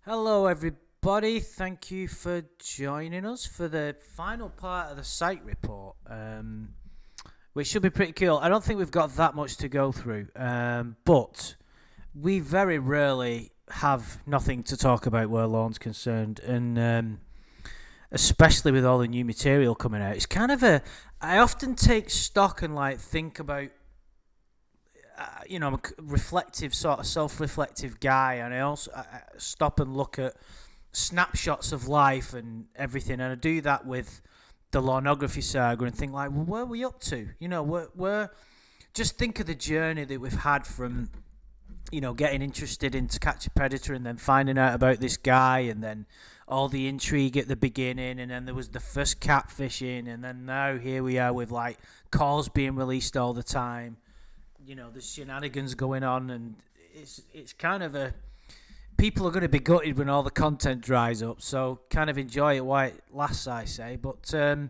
Hello, everybody. Thank you for joining us for the final part of the Psych report, which should be pretty cool. I don't think we've got that much to go through, but we very rarely have nothing to talk about where Lorne's concerned, and especially with all the new material coming out. It's kind of I often take stock and think about I'm a reflective, sort of self-reflective guy, and I also stop and look at snapshots of life and everything, and I do that with the Lornography saga and think well, where are we up to? We're just think of the journey that we've had from, getting interested in To Catch a Predator and then finding out about this guy, and then all the intrigue at the beginning, and then there was the first catfishing, and then now here we are with calls being released all the time. There's shenanigans going on, and it's kind of people are going to be gutted when all the content dries up, so kind of enjoy it while it lasts, I say. But so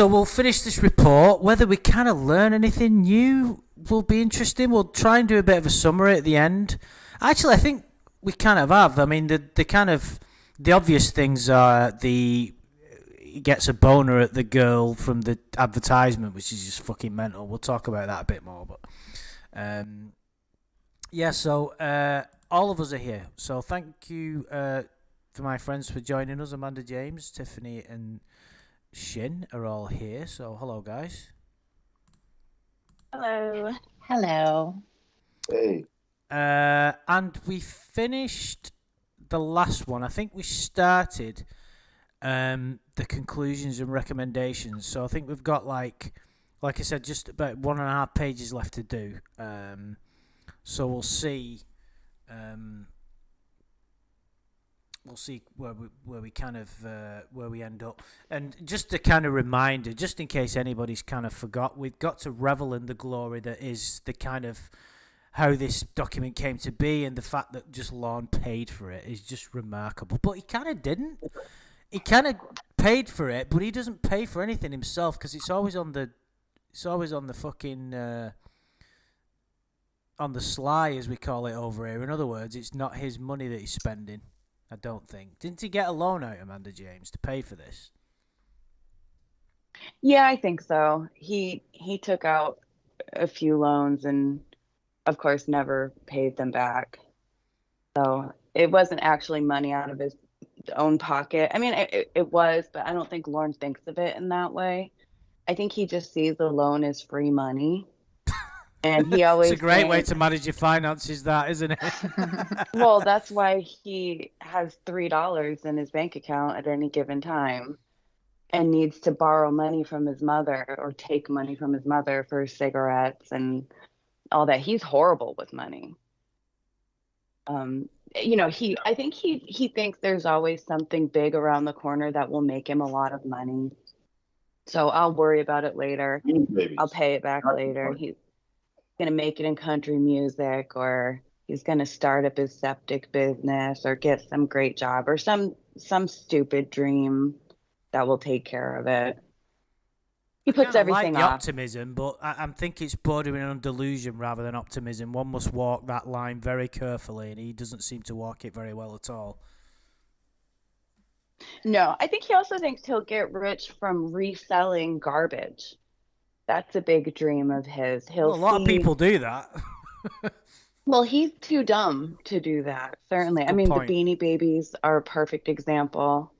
we'll finish this report. Whether we kind of learn anything new will be interesting. We'll try and do a bit of a summary at the end. Actually, I think we kind of have. I mean, the obvious things are he gets a boner at the girl from the advertisement, which is just fucking mental. We'll talk about that a bit more, but so all of us are here. So thank you to my friends for joining us. Amanda, James, Tiffany, and Shin are all here. So hello, guys. Hello. Hello. Hey. And we finished the last one. I think we started the conclusions and recommendations. So I think we've got like I said, just about 1.5 pages left to do. So we'll see. We'll see where we kind of where we end up. And just a kind of reminder, just in case anybody's kind of forgot, we've got to revel in the glory that is the kind of how this document came to be, and the fact that just Lorne paid for it is just remarkable. But he kind of didn't. He kind of paid for it, but he doesn't pay for anything himself because it's always on the fucking on the sly, as we call it over here. In other words, it's not his money that he's spending. I don't think. Didn't he get a loan out, Amanda James, to pay for this? Yeah, I think so. He took out a few loans and, of course, never paid them back. So it wasn't actually money out of his own pocket. I mean, it was, but I don't think Lorne thinks of it in that way. I think he just sees the loan as free money. And he always It's a great way to manage your finances, that, isn't it? Well, that's why he has $3 in his bank account at any given time and needs to borrow money from his mother or take money from his mother for cigarettes and all that. He's horrible with money. I think he thinks there's always something big around the corner that will make him a lot of money. So I'll worry about it later. I'll pay it back later. He's going to make it in country music, or he's going to start up his septic business or get some great job or some stupid dream that will take care of it. He puts everything like the off. optimism, but I think it's bordering on delusion rather than optimism. One must walk that line very carefully, and he doesn't seem to walk it very well at all. No, I think he also thinks he'll get rich from reselling garbage. That's a big dream of his. A lot of people do that. Well, he's too dumb to do that, certainly. I mean, the Beanie Babies are a perfect example.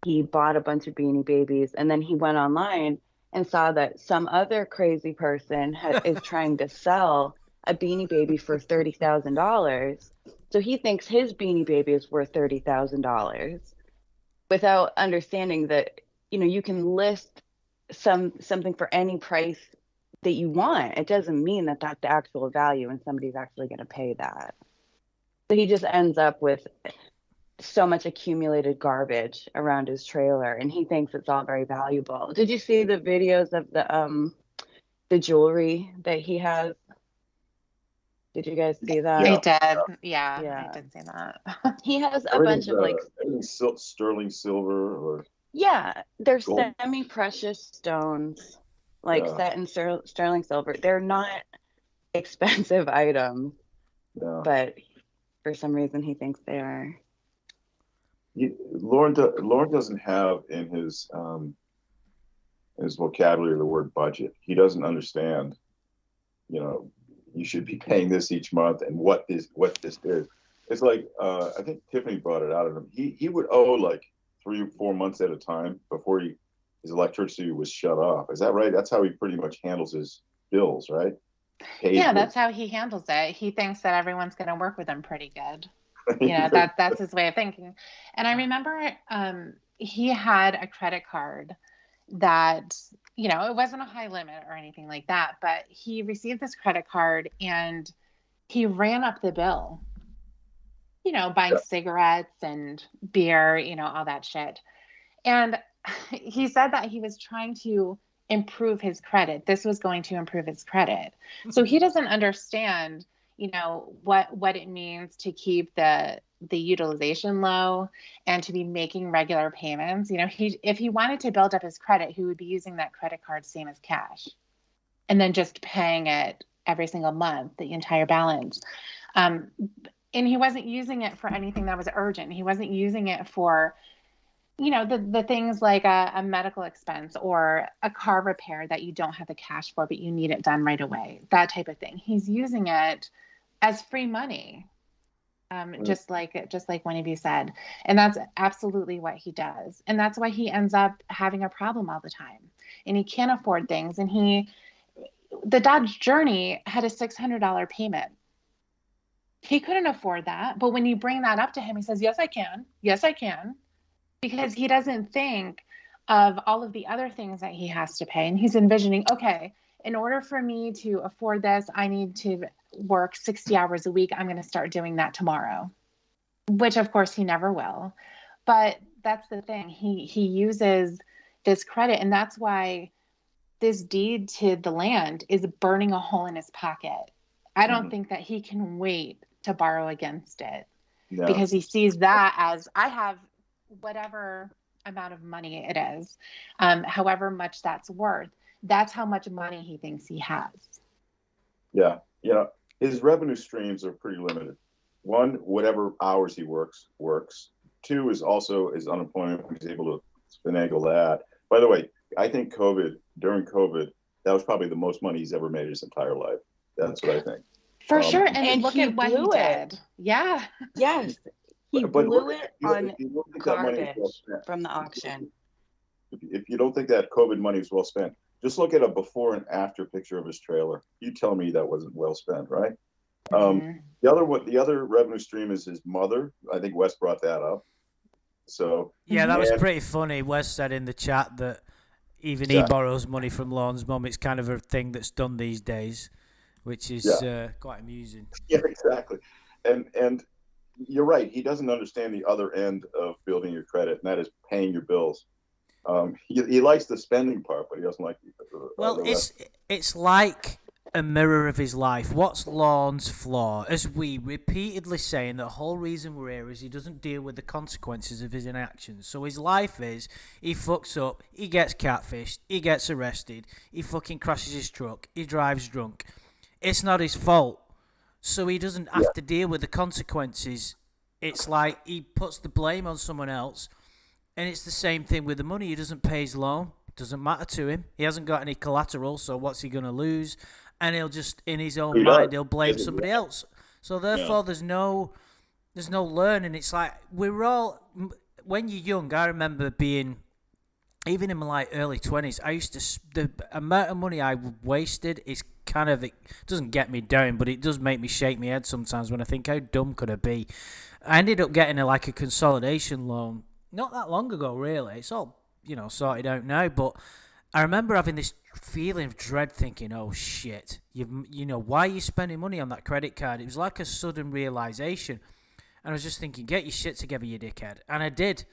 He bought a bunch of Beanie Babies, and then he went online and saw that some other crazy person is trying to sell a Beanie Baby for $30,000. So he thinks his Beanie Baby is worth $30,000 without understanding that, you can list something for any price that you want. It doesn't mean that that's the actual value and somebody's actually going to pay that. So he just ends up with so much accumulated garbage around his trailer, and he thinks it's all very valuable. Did you see the videos of the jewelry that he has? Did you guys see that? I did. Yeah, I did see that. He has a bunch of sterling silver or they're gold. semi-precious stones, set in sterling silver. They're not expensive items, but for some reason he thinks they are. Lorne doesn't have in his vocabulary the word budget. He doesn't understand, you should be paying this each month and what this is. It's like, I think Tiffany brought it out of him. He would owe like 3 or 4 months at a time before his electricity was shut off. Is that right? That's how he pretty much handles his bills, right? That's how he handles it. He thinks that everyone's going to work with him pretty good. That's his way of thinking. And I remember he had a credit card that, it wasn't a high limit or anything like that, but he received this credit card and he ran up the bill, buying cigarettes and beer, all that shit. And he said that he was trying to improve his credit. This was going to improve his credit. So he doesn't understand, what it means to keep the utilization low and to be making regular payments. If he wanted to build up his credit, he would be using that credit card same as cash and then just paying it every single month, the entire balance. And he wasn't using it for anything that was urgent. He wasn't using it for, the things like a medical expense or a car repair that you don't have the cash for, but you need it done right away, that type of thing. He's using it as free money. Just like one of you said. And that's absolutely what he does. And that's why he ends up having a problem all the time. And he can't afford things. And the Dodge Journey had a $600 payment. He couldn't afford that. But when you bring that up to him, he says, yes, I can. Yes, I can. Because he doesn't think of all of the other things that he has to pay. And he's envisioning, okay, in order for me to afford this, I need to work 60 hours a week. I'm going to start doing that tomorrow, which of course he never will. But that's the thing. He uses this credit, and that's why this deed to the land is burning a hole in his pocket. I don't think that he can wait to borrow against it because he sees that as, I have whatever amount of money it is, however much that's worth. That's how much money he thinks he has. Yeah. His revenue streams are pretty limited. One, whatever hours he works. Two is also his unemployment. He's able to finagle that. By the way, I think during COVID, that was probably the most money he's ever made his entire life. That's what I think. For sure. And look at what he did. Yeah. Yes. He blew it on garbage from the auction. If you don't think that COVID money was well spent, just look at a before and after picture of his trailer. You tell me that wasn't well spent, right? The other revenue stream is his mother. I think Wes brought that up. So yeah, that was pretty funny. Wes said in the chat that even he borrows money from Lorne's mum. It's kind of a thing that's done these days, which is quite amusing. Yeah, exactly. And you're right. He doesn't understand the other end of building your credit, and that is paying your bills. He likes the spending part, but he doesn't like the Well, it's like a mirror of his life. What's Lorne's flaw? As we repeatedly saying, the whole reason we're here is he doesn't deal with the consequences of his inactions. So his life is, he fucks up, he gets catfished, he gets arrested, he fucking crashes his truck, he drives drunk. It's not his fault. So he doesn't have to deal with the consequences. It's like he puts the blame on someone else. And it's the same thing with the money. He doesn't pay his loan. It doesn't matter to him. He hasn't got any collateral, so what's he going to lose? And he'll just, in his own mind, he'll blame somebody else. So therefore, there's no learning. It's like, we're all, when you're young, I remember being, even in my early 20s, I used to, the amount of money I wasted is kind of, it doesn't get me down, but it does make me shake my head sometimes when I think, how dumb could I be? I ended up getting a consolidation loan not that long ago, really. It's all, sorted out now, but I remember having this feeling of dread, thinking, oh shit, why are you spending money on that credit card? It was like a sudden realization. And I was just thinking, get your shit together, you dickhead. And I did.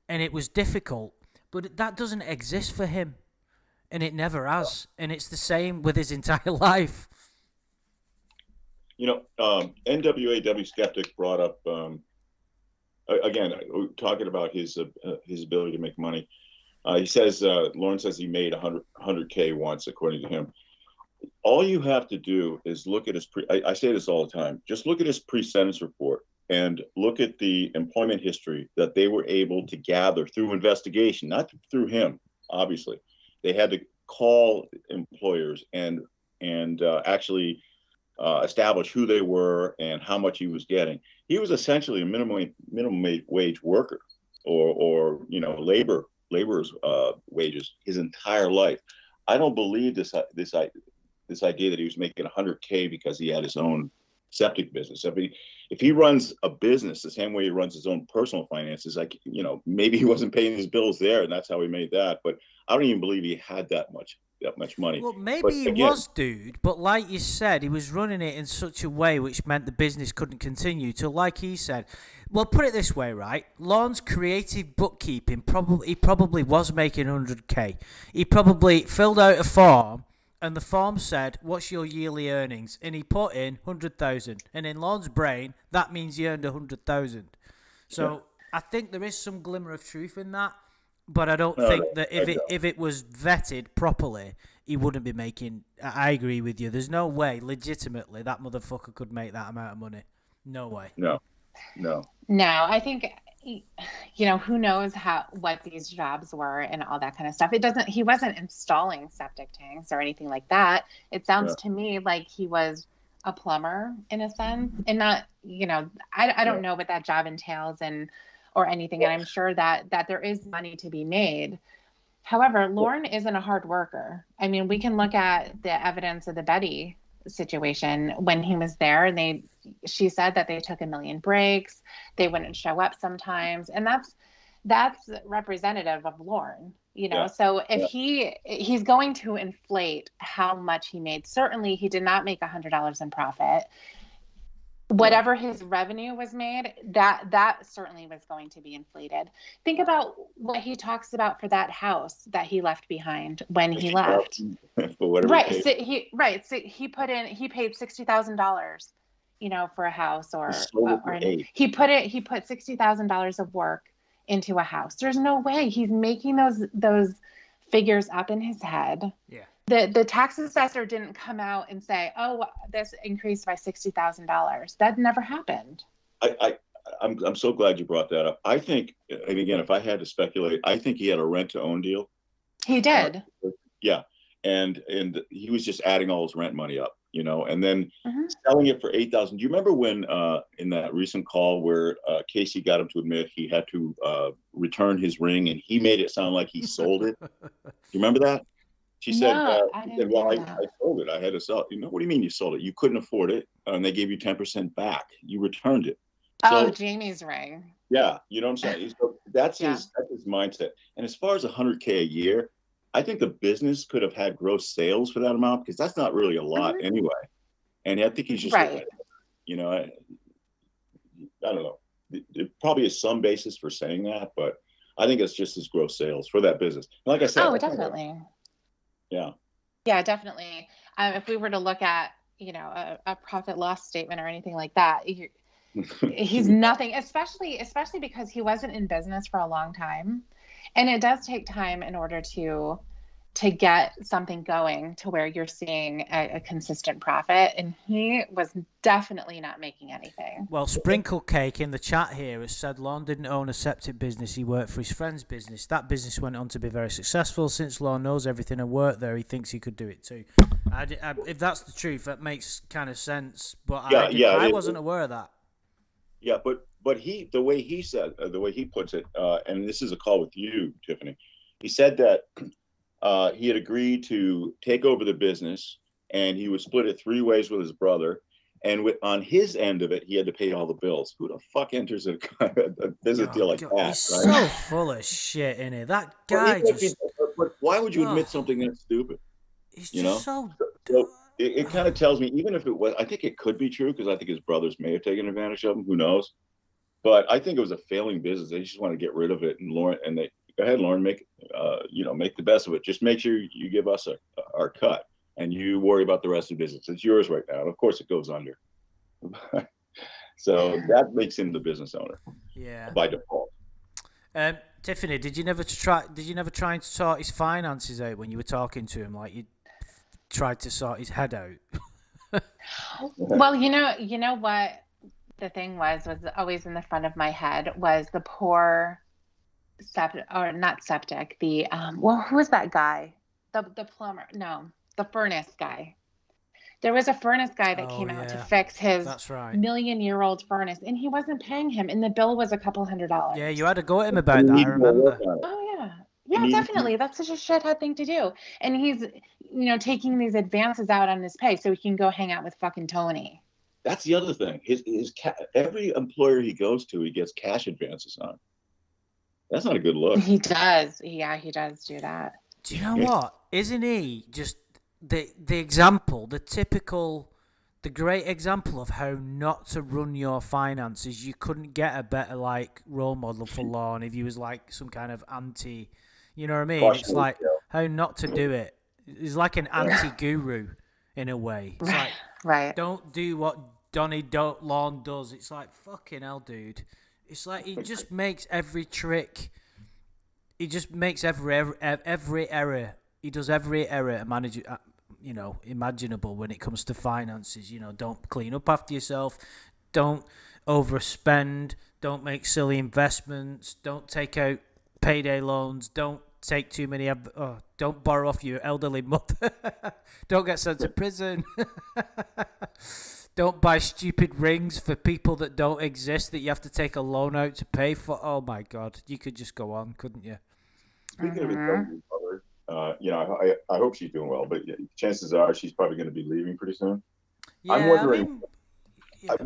And it was difficult, but that doesn't exist for him. And it never has. And it's the same with his entire life. NWAW Skeptic brought up, again, talking about his ability to make money. He says, Lorne says he made 100K once, according to him. All you have to do is look at his I say this all the time. Just look at his pre-sentence report. and look at the employment history that they were able to gather through investigation, not through him, obviously. They had to call employers and actually establish who they were and how much he was getting. He was essentially a minimum wage worker, or laborer's wages his entire life. I don't believe this idea that he was making $100K because he had his own septic business. If he runs a business the same way he runs his own personal finances, like, maybe he wasn't paying his bills there and that's how he made that. But I don't even believe he had that much money. Well, maybe he was, dude, but like you said, he was running it in such a way which meant the business couldn't continue. So, like he said, well, put it this way, right? Lorne's creative bookkeeping probably was making $100K. He probably filled out a form, and the form said, "What's your yearly earnings?" And he put in 100,000. And in Lorne's brain, that means he earned 100,000. So I think there is some glimmer of truth in that. But I don't think that if it was vetted properly, he wouldn't be making. I agree with you. There's no way, legitimately, that motherfucker could make that amount of money. No way. No. I think, who knows what these jobs were and all that kind of stuff. He wasn't installing septic tanks or anything like that. It sounds to me like he was a plumber in a sense, and not, I don't know what that job entails or anything. And I'm sure that there is money to be made. However, Lorne isn't a hard worker. I mean, we can look at the evidence of the Betty situation when he was there, and she said that they took 1 million breaks. They wouldn't show up sometimes. And that's representative of Lorne, So if he's going to inflate how much he made, certainly he did not make $100 in profit. Whatever his revenue was made, that certainly was going to be inflated. Think about what he talks about for that house that he left behind when he left. Right. So he paid $60,000, for a house, or he put $60,000 of work into a house. There's no way he's making those figures up in his head. Yeah. The tax assessor didn't come out and say, "Oh, this increased by $60,000." That never happened. I'm so glad you brought that up. I think, and again, if I had to speculate, I think he had a rent-to-own deal. He did. Yeah, and he was just adding all his rent money up, and then selling it for $8,000. Do you remember when in that recent call where Casey got him to admit he had to return his ring, and he made it sound like he sold it? Do you remember that? She said, I sold it. I had to sell it. What do you mean you sold it? You couldn't afford it, and they gave you 10% back. You returned it. So, Jamie's ring. Yeah, you know what I'm saying? So that's his mindset. And as far as $100K a year, I think the business could have had gross sales for that amount, because that's not really a lot anyway. And I think he's just, I don't know. There probably is some basis for saying that, but I think it's just his gross sales for that business. And like I said, definitely. Yeah, definitely. If we were to look at, a profit loss statement or anything like that, he's nothing, especially because he wasn't in business for a long time. And it does take time in order to get something going to where you're seeing a consistent profit. And he was definitely not making anything. Well, Sprinkle Cake in the chat here has said Lorne didn't own a septic business. He worked for his friend's business. That business went on to be very successful. Since Lorne knows everything and worked there, he thinks he could do it too. If that's the truth, that makes kind of sense. But I wasn't aware of that. Yeah, but the way he puts it, and this is a call with you, Tiffany. He said that he had agreed to take over the business, and he would split it 3 ways with his brother. And on his end of it, he had to pay all the bills. Who the fuck enters a business deal like that? He's so full of shit, isn't he? That guy But why would you admit something that stupid? He's just so it kind of tells me, even if it was, I think it could be true, because I think his brothers may have taken advantage of him. Who knows? But I think it was a failing business. They just want to get rid of it. And Lorne, go ahead, Lorne, make the best of it. Just make sure you give us our cut, and you worry about the rest of the business. It's yours right now. And of course it goes under. So that makes him the business owner. Yeah. By default. Tiffany, did you never try and sort his finances out when you were talking to him? Like you tried to sort his head out? Well, you know what? the thing was always in the front of my head was the poor septic, or not septic, the well, who was that guy? The plumber, no, the furnace guy. There was a furnace guy that Oh came out to yeah, fix his that's right. million-year-old furnace, and he wasn't paying him, and the bill was a couple Yeah, you $100s. had to go at him And about he that. I needs more work remember. on it. Oh yeah. He Yeah, needs, definitely. That's such a shithead thing to do. And he's, taking these advances out on his pay so he can go hang out with fucking Tony. that's the other thing. Every employer he goes to, he gets cash advances on. That's not a good look. He does. Yeah, he does do that. Do you know what? Isn't he just the example, the typical, the great example of how not to run your finances? You couldn't get a better role model for Lorne if he was like some kind of anti. You know what I mean? It's like how not to do it. He's like an anti-guru in a way. It's like Right. don't do what Lorne does. It's like fucking hell, dude. It's like he just makes every trick. He just makes every error. He does every error imaginable when it comes to finances. Don't clean up after yourself. Don't overspend. Don't make silly investments. Don't take out payday loans. Don't take too many. Don't borrow off your elderly mother. Don't get sent to prison. Don't buy stupid rings for people that don't exist that you have to take a loan out to pay for. Oh my God, you could just go on, couldn't you? Speaking of his elderly mother, I hope she's doing well, but chances are she's probably going to be leaving pretty soon. Yeah, I'm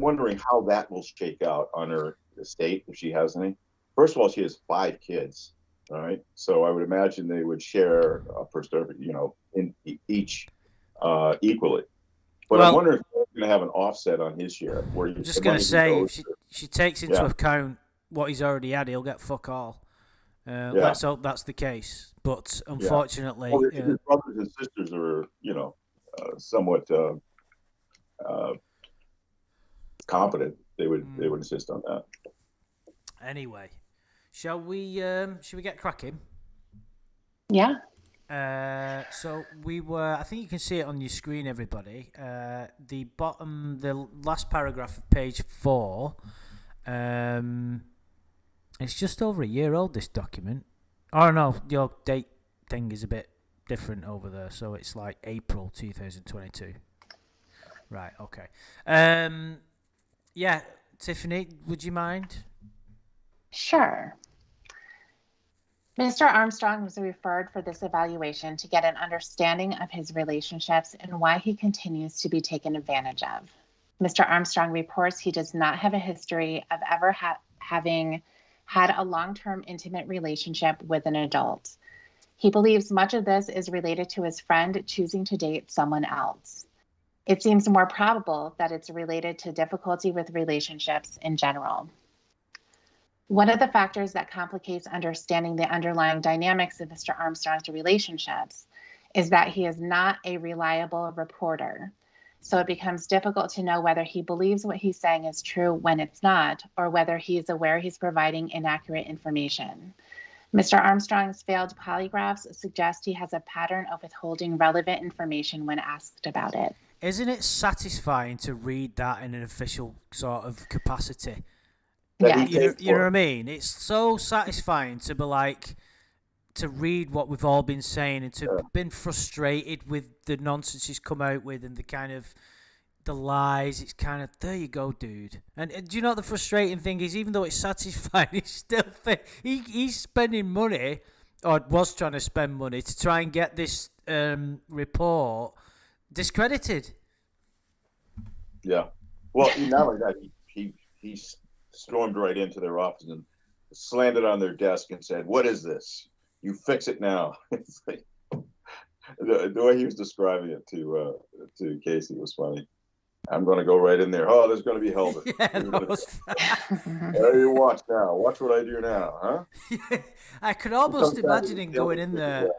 wondering how that will shake out on her estate if she has any. First of all, she has 5 kids. All right, so I would imagine they would share a first, in each equally. But I'm wondering if he's going to have an offset on his share. Where I'm just going to say, if she takes into account what he's already had, he'll get fuck all. Let's hope that's the case. But unfortunately, his brothers and sisters are, somewhat competent. They would insist on that. Anyway, should we get cracking? Yeah. So I think you can see it on your screen, everybody. The last paragraph of page 4. It's just over a year old, this document. Oh no, your date thing is a bit different over there, so it's like April 2022. Right, okay. Yeah, Tiffany, would you mind? Sure. Mr. Armstrong was referred for this evaluation to get an understanding of his relationships and why he continues to be taken advantage of. Mr. Armstrong reports he does not have a history of ever having had a long-term intimate relationship with an adult. He believes much of this is related to his friend choosing to date someone else. It seems more probable that it's related to difficulty with relationships in general. One of the factors that complicates understanding the underlying dynamics of Mr. Armstrong's relationships is that he is not a reliable reporter. So it becomes difficult to know whether he believes what he's saying is true when it's not, or whether he is aware he's providing inaccurate information. Mr. Armstrong's failed polygraphs suggest he has a pattern of withholding relevant information when asked about it. Isn't it satisfying to read that in an official sort of capacity? Yeah. You know what I mean? It's so satisfying to be like, to read what we've all been saying and to been frustrated with the nonsense he's come out with and the kind of the lies. It's kind of, there you go, dude. And do you know what the frustrating thing is? Even though it's satisfying, he's still he's spending money, or was trying to spend money to try and get this report discredited. Yeah. Well, not only that, he stormed right into their office and slammed it on their desk and said, "What is this? You fix it now." It's like, the way he was describing it to Casey was funny. I'm going to go right in there. Oh, there's going to be hell. Yeah, that was There you watch now. Watch what I do now, huh? I could almost imagine him going in there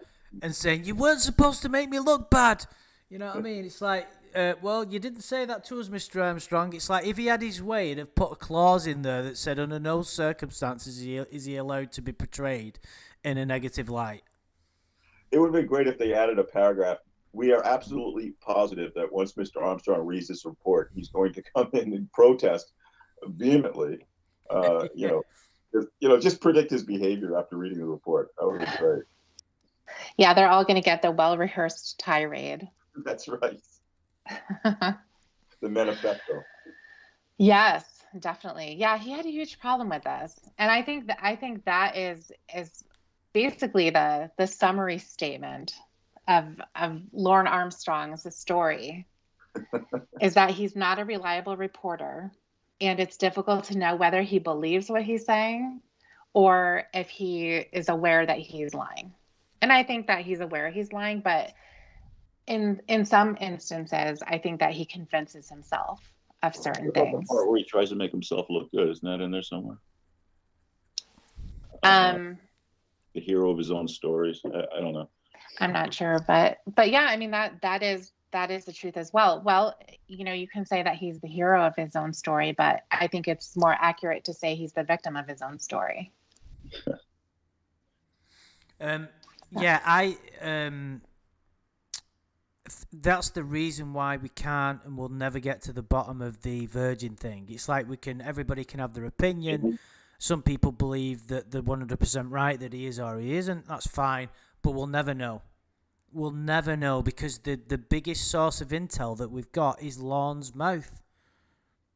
and saying, "You weren't supposed to make me look bad." You know what I mean? It's like, well, you didn't say that to us, Mr. Armstrong. It's like if he had his way, he'd have put a clause in there that said, under no circumstances is he allowed to be portrayed in a negative light. It would have been great if they added a paragraph. We are absolutely positive that once Mr. Armstrong reads this report, he's going to come in and protest vehemently. Just predict his behavior after reading the report. That would be great. Yeah, they're all going to get the well-rehearsed tirade. That's right. The manifesto. Yes, definitely. Yeah, he had a huge problem with this, and I think that is basically the summary statement of Lorne Armstrong's story is that he's not a reliable reporter, and it's difficult to know whether he believes what he's saying or if he is aware that he's lying. And I think that he's aware he's lying, but in some instances, I think that he convinces himself of certain things. The part where he tries to make himself look good, isn't that in there somewhere? The hero of his own stories. I don't know. I'm not sure, but yeah, I mean that is the truth as well. Well, you can say that he's the hero of his own story, but I think it's more accurate to say he's the victim of his own story. That's the reason why we can't and will never get to the bottom of the virgin thing. It's like everybody can have their opinion. Mm-hmm. Some people believe that they're 100% right, that he is or he isn't. That's fine, but we'll never know. We'll never know because the biggest source of intel that we've got is Lorne's mouth.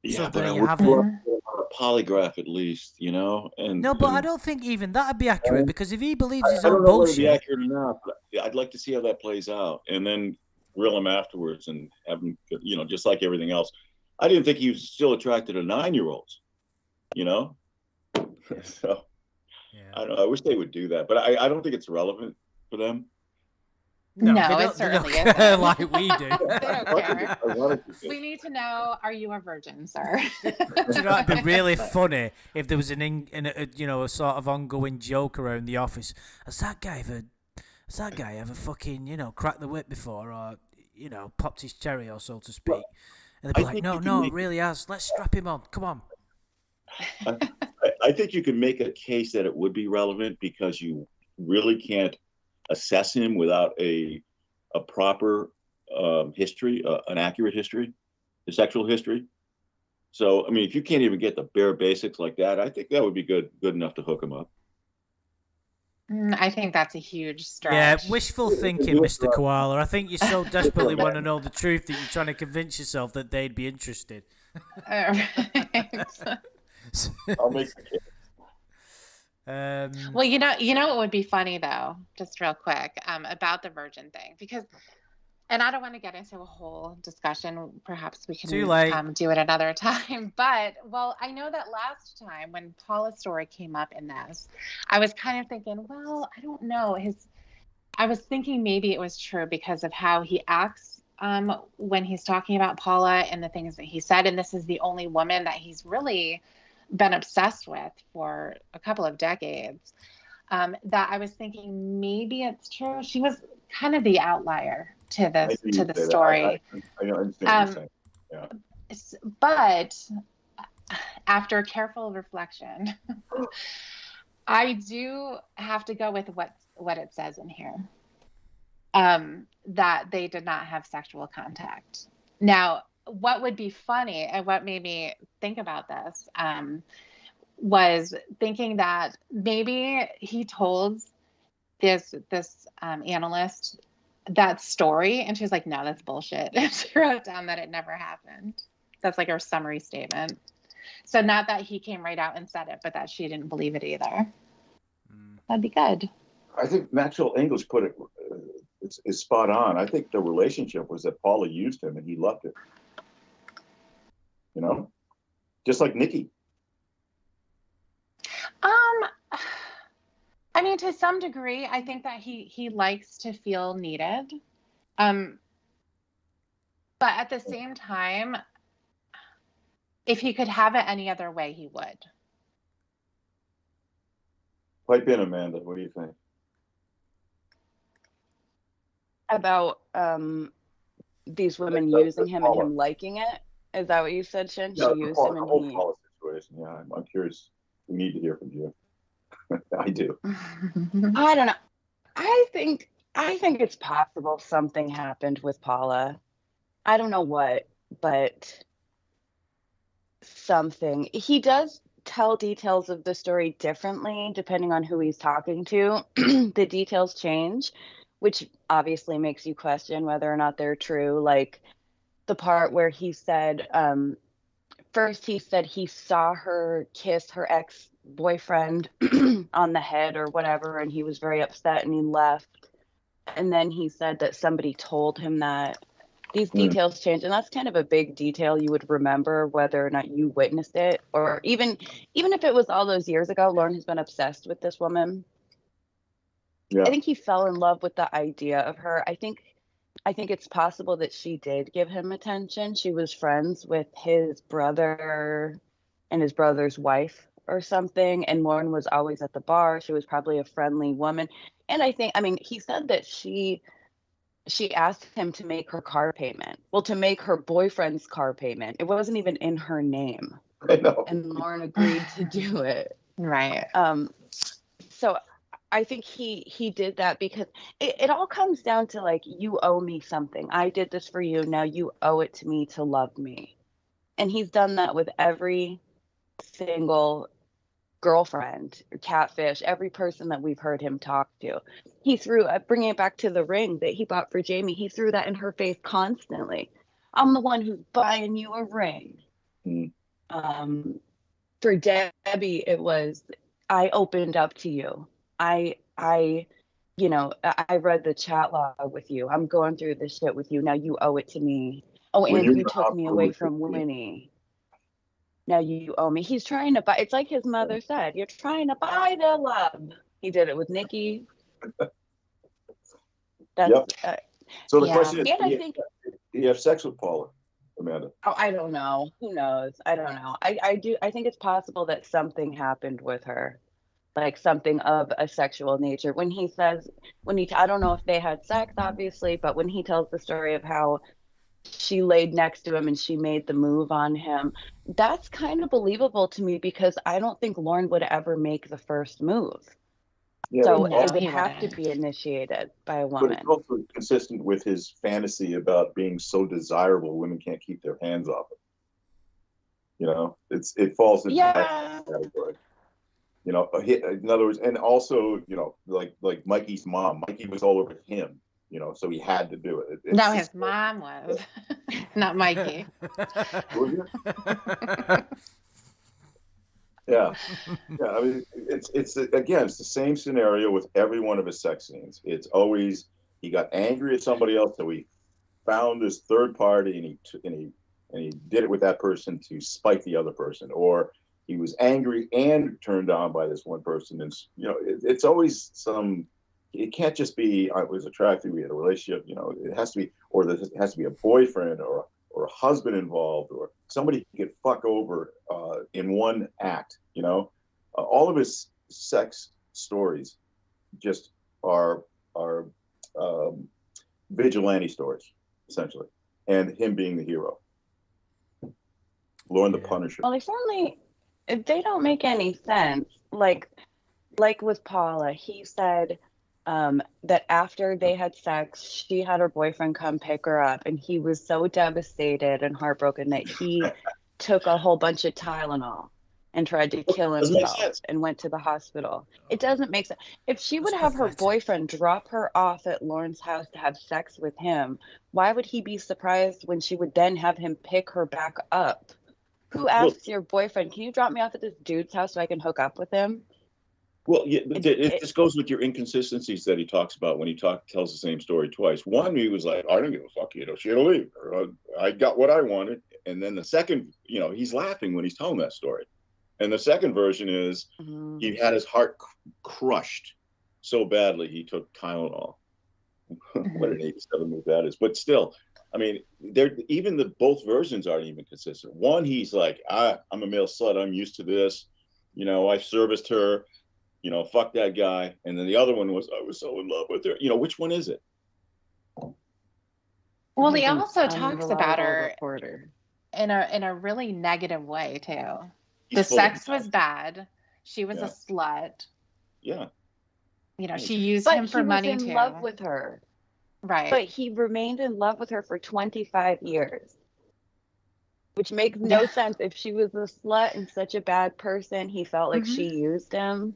Yeah, so but I would a polygraph at least, And I don't think even that'd be accurate because if he believes his own bullshit, I don't know if it'd be accurate enough. But I'd like to see how that plays out, and then grill him afterwards and have him, just like everything else. I didn't think he was still attracted to 9-year-olds, So yeah. I don't know. I wish they would do that, but I don't think it's relevant for them. No, it certainly isn't. Like we do. They don't care. We need to know: are you a virgin, sir? It'd be really funny if there was a sort of ongoing joke around the office. Has that guy ever fucking cracked the whip before, or popped his cherry, or so to speak? And they'd be like, no, it really has. Let's strap him on. Come on. I think you can make a case that it would be relevant because you really can't assess him without a proper history, an accurate history, a sexual history. So, I mean, if you can't even get the bare basics like that, I think that would be good enough to hook him up. I think that's a huge stretch. Yeah, wishful thinking, Mr. Koala. I think you so desperately want to know the truth that you're trying to convince yourself that they'd be interested. Right. I'll make the case. Well, it would be funny though, just real quick, about the virgin thing, because, and I don't want to get into a whole discussion. Perhaps we can do it another time. But I know that last time when Paula's story came up in this, I was kind of thinking, well, I don't know. I was thinking maybe it was true because of how he acts when he's talking about Paula and the things that he said, and this is the only woman that he's really been obsessed with for a couple of decades, that I was thinking maybe it's true. She was kind of the outlier to the story. I understand what you're saying. Yeah. But after careful reflection, I do have to go with what it says in here, that they did not have sexual contact. Now, what would be funny and what made me think about this was thinking that maybe he told this analyst that story and she was like, no, that's bullshit. And she wrote down that it never happened. That's like her summary statement. So not that he came right out and said it, but that she didn't believe it either. That'd be good. I think Maxwell English put it is spot on. I think the relationship was that Paula used him and he loved it. Just like Nikki. I mean, to some degree, I think that he likes to feel needed. But at the same time, if he could have it any other way, he would. Pipe in, Amanda. What do you think? About these women using him and him liking it? Is that what you said, Shin? Yeah, she used him and he... Paula situation. Yeah, I'm curious. We need to hear from you. I do. I don't know. I think it's possible something happened with Paula. I don't know what, but something. He does tell details of the story differently depending on who he's talking to. The details change, which obviously makes you question whether or not they're true. Like the part where he said, first he said he saw her kiss her ex-boyfriend on the head or whatever, and he was very upset and he left. And then he said that somebody told him that. These details change, and that's kind of a big detail you would remember whether or not you witnessed it, or even if it was all those years ago. Lorne has been obsessed with this woman. Yeah. I think he fell in love with the idea of her. I think it's possible that she did give him attention. She was friends with his brother and his brother's wife or something, and Lorne was always at the bar. She was probably a friendly woman. And I mean, he said that she asked him to make her car payment. Well, to make her boyfriend's car payment. It wasn't even in her name. I know. And Lorne agreed to do it. Right. So I think he did that because it all comes down to like, you owe me something. I did this for you. Now you owe it to me to love me. And he's done that with every single girlfriend, catfish, every person that we've heard him talk to. He threw, bringing it back to the ring that he bought for Jamie, he threw that in her face constantly. I'm the one who's buying you a ring. For Debbie, it was, I opened up to you. I read the chat log with you. I'm going through this shit with you. Now you owe it to me. Oh, and you took me away from Winnie. Now you owe me. He's trying to buy. It's like his mother said, you're trying to buy their love. He did it with Nikki. That's, yep. So the question is, and I think, do you have sex with Paula, Amanda? Oh, I don't know. Who knows? I don't know. I think it's possible that something happened with her, like something of a sexual nature. I don't know if they had sex, obviously, but when he tells the story of how she laid next to him and she made the move on him, that's kind of believable to me because I don't think Lorne would ever make the first move. Yeah, so no, it would he have to wouldn't. be initiated by a but woman. it's also consistent with his fantasy about being so desirable women can't keep their hands off it. You know, it falls into that category. You know, in other words, and also, you know, like Mikey's mom. Mikey was all over him. You know, so he had to do it. No, his mom was, not Mikey. Yeah. I mean, it's again, it's the same scenario with every one of his sex scenes. It's always he got angry at somebody else, so he found this third party, and he did it with that person to spite the other person, or he was angry and turned on by this one person, and you know, it's always some. It can't just be I was attracted, we had a relationship. You know, it has to be, or there has to be a boyfriend or a husband involved, or somebody he could fuck over in one act. You know, all of his sex stories just are vigilante stories, essentially, and him being the hero. Lorne the Punisher. Well, they don't make any sense. Like with Paula, he said that after they had sex, she had her boyfriend come pick her up, and he was so devastated and heartbroken that he took a whole bunch of Tylenol and tried to kill himself and went to the hospital. It doesn't make sense. If she would have her boyfriend drop her off at Lorne's house to have sex with him, why would he be surprised when she would then have him pick her back up? Who asks your boyfriend, can you drop me off at this dude's house so I can hook up with him? Well, yeah, it just goes with your inconsistencies that he talks about when he tells the same story twice. One, he was like, I don't give a fuck, you know, she'll leave. Or, I got what I wanted. And then the second, you know, he's laughing when he's telling that story. And the second version is he had his heart crushed so badly he took Tylenol. What an 87 move that is. But still, I mean, both versions aren't even consistent. One, he's like, I'm a male slut. I'm used to this. You know, I serviced her. You know, fuck that guy. And then the other one was, I was so in love with her. You know, which one is it? Well, he also talks about her reporter in a really negative way too. He's the full sex was bad. She was a slut. Yeah. You know, she used him for money too. He was in love with her. Right. But he remained in love with her for 25 years. which makes no sense. If she was a slut and such a bad person, he felt like she used him.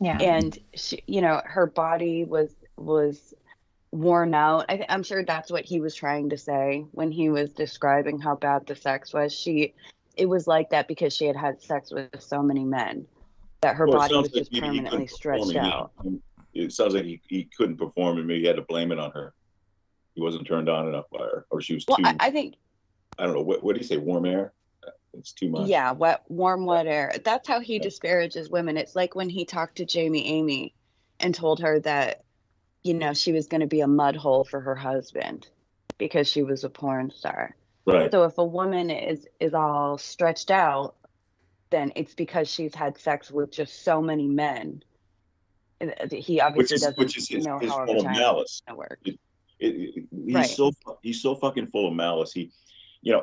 Yeah. And she, her body was worn out. I'm sure that's what he was trying to say when he was describing how bad the sex was. It was like that because she had had sex with so many men that her body was just permanently stretched out. It sounds like he couldn't perform, and maybe he had to blame it on her. He wasn't turned on enough by her, or she was too. I think. I don't know. What do you say? Warm air? It's too much. Yeah, warm, wet air. That's how he disparages women. It's like when he talked to Jamie Amy and told her that, she was going to be a mud hole for her husband because she was a porn star. Right. So if a woman is all stretched out, then it's because she's had sex with just so many men. He obviously doesn't know how a vagina works. He's so fucking full of malice.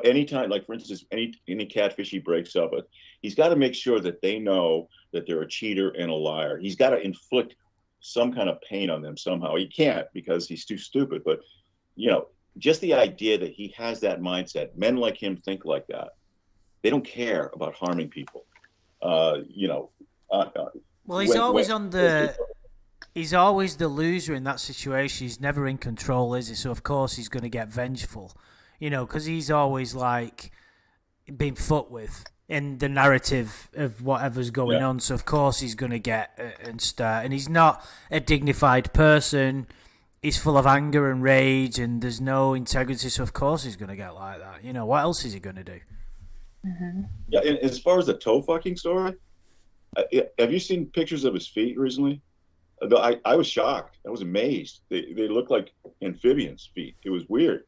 Anytime, like for instance, any catfish he breaks up with, he's got to make sure that they know that they're a cheater and a liar. He's got to inflict some kind of pain on them somehow. He can't because he's too stupid. But just the idea that he has that mindset. Men like him think like that. They don't care about harming people. Well, he's always the loser in that situation. He's never in control, is he? So of course he's going to get vengeful. Because he's always like being fucked with in the narrative of whatever's going on. So of course he's going to get and start. And he's not a dignified person. He's full of anger and rage, and there's no integrity. So of course he's going to get like that. What else is he going to do? Mm-hmm. Yeah. And as far as the toe fucking story, have you seen pictures of his feet recently? I was shocked. I was amazed. They look like amphibians' feet. It was weird.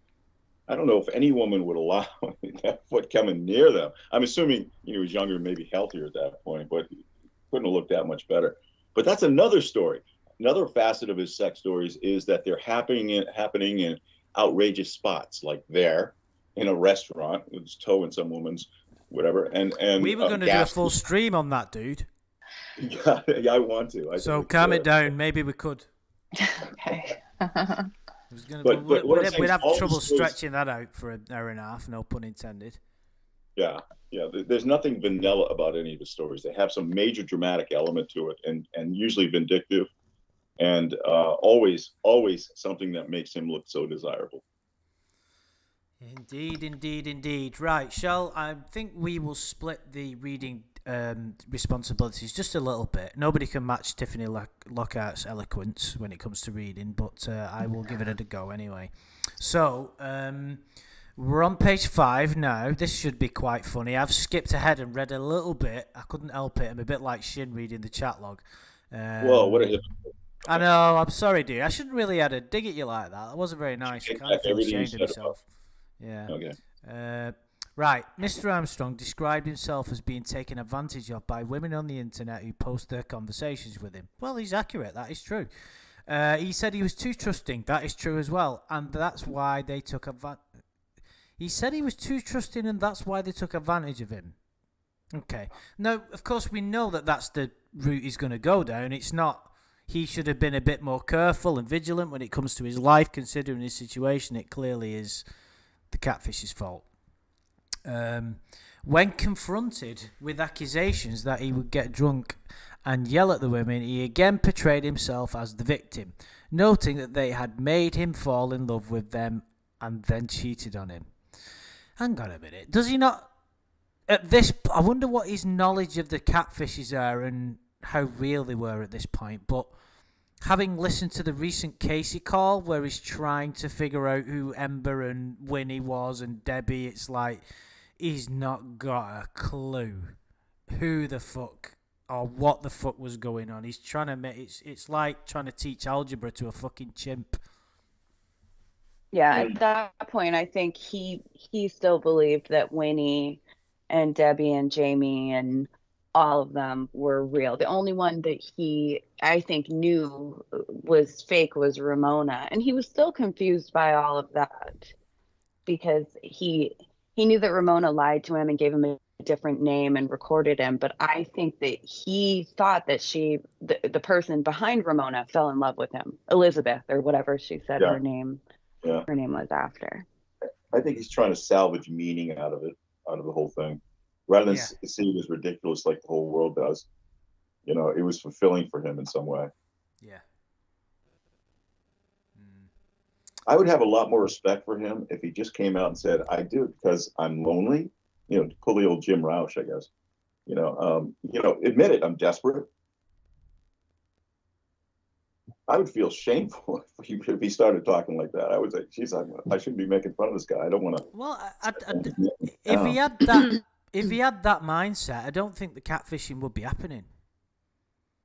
I don't know if any woman would allow that foot coming near them. I'm assuming he was younger and maybe healthier at that point, but he couldn't have looked that much better. But that's another story. Another facet of his sex stories is that they're happening in outrageous spots, like there in a restaurant with his toe in some woman's whatever. And we were going to do a full stream on that, dude. Yeah, I want to. So calm it down. Maybe we could. Okay. We'd have trouble stretching that out for an hour and a half, no pun intended. Yeah. There's nothing vanilla about any of his stories. They have some major dramatic element to it, and usually vindictive, and always something that makes him look so desirable. Indeed. Right, I think we will split the reading responsibilities just a little bit. Nobody can match Tiffany Lockhart's eloquence when it comes to reading, but I will give it a go anyway. So we're on page 5 now. This should be quite funny. I've skipped ahead and read a little bit. I couldn't help it. I'm a bit like Shin reading the chat log. Whoa, what a hit. I know, I'm sorry, dude. I shouldn't really have had a dig at you like that. That wasn't very nice. I kind of feel ashamed of myself. Yeah. Okay. Right. Mr. Armstrong described himself as being taken advantage of by women on the internet who post their conversations with him. Well, he's accurate. That is true. He said he was too trusting. That is true as well. And that's why they took advantage. He said he was too trusting and that's why they took advantage of him. Okay. Now, of course, we know that that's the route he's going to go down. It's not... He should have been a bit more careful and vigilant when it comes to his life, considering his situation. It clearly is the catfish's fault. When confronted with accusations that he would get drunk and yell at the women, he again portrayed himself as the victim, noting that they had made him fall in love with them and then cheated on him. Hang on a minute. Does he not... At this... I wonder what his knowledge of the catfishes are and how real they were at this point, but having listened to the recent Casey call where he's trying to figure out who Ember and Winnie was and Debbie, it's like he's not got a clue who the fuck or what the fuck was going on. He's trying to make it's like trying to teach algebra to a fucking chimp. Yeah, at that point I think he still believed that Winnie and Debbie and Jamie and all of them were real. The only one that he, I think, knew was fake was Ramona. And he was still confused by all of that because he knew that Ramona lied to him and gave him a different name and recorded him. But I think that he thought that the person behind Ramona fell in love with him, Elizabeth or whatever she said her name was after. I think he's trying to salvage meaning out of it. out of the whole thing, rather than Yeah. see it as ridiculous like the whole world does. You know, it was fulfilling for him in some way. Yeah. Mm. I would have a lot more respect for him if he just came out and said, "I do it because I'm lonely." You know, to pull the old Jim Roush, I guess. You know, admit it. I'm desperate. I would feel shameful if he started talking like that. I would say, "Geez, I shouldn't be making fun of this guy. I don't want to." Well, if he had that, if he had that mindset, I don't think the catfishing would be happening.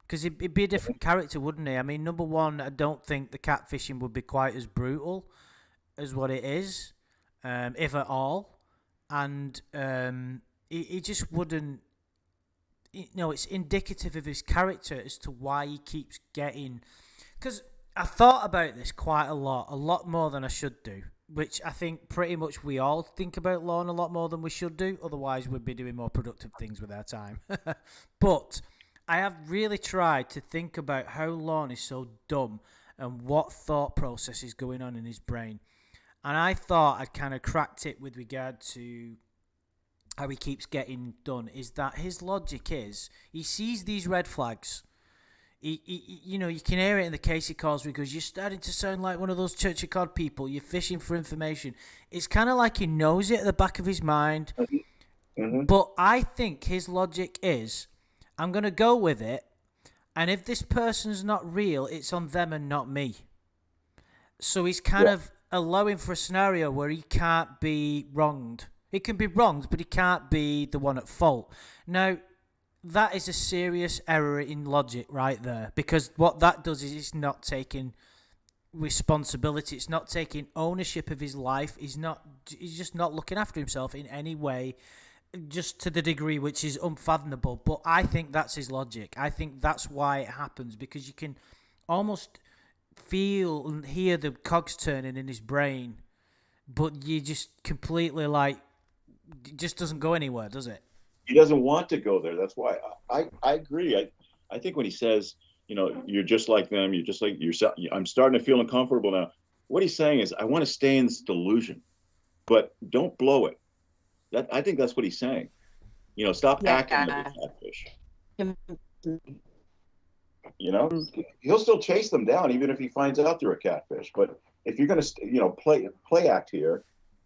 Because it'd be a different character, wouldn't he? I mean, number one, I don't think the catfishing would be quite as brutal as what it is, if at all. And he just wouldn't. You know, it's indicative of his character as to why he keeps getting. Because I thought about this quite a lot more than I should do. Which I think pretty much we all think about Lorne a lot more than we should do. Otherwise, we'd be doing more productive things with our time. But I have really tried to think about how Lorne is so dumb and what thought process is going on in his brain. And I thought I'd kind of cracked it with regard to how he keeps getting done, is that his logic is he sees these red flags. You know, you can hear it in the case he calls because you're starting to sound like one of those Church of God people. You're fishing for information. It's kind of like he knows it at the back of his mind. Mm-hmm. But I think his logic is, I'm going to go with it, and if this person's not real, it's on them and not me. So he's kind of allowing for a scenario where he can't be wronged. He can be wronged, but he can't be the one at fault. Now, that is a serious error in logic right there, because what that does is it's not taking responsibility. It's not taking ownership of his life. He's just not looking after himself in any way, just to the degree which is unfathomable. But I think that's his logic. I think that's why it happens, because you can almost feel and hear the cogs turning in his brain, but you just completely it just doesn't go anywhere, does it? He doesn't want to go there. That's why I agree. I think when he says, you know, you're just like them, you're just like yourself, I'm starting to feel uncomfortable now. What he's saying is, I want to stay in this delusion, but don't blow it. I think that's what he's saying. You know, stop acting like a catfish. You know, he'll still chase them down even if he finds out they're a catfish. But if you're going to, you know, play act here,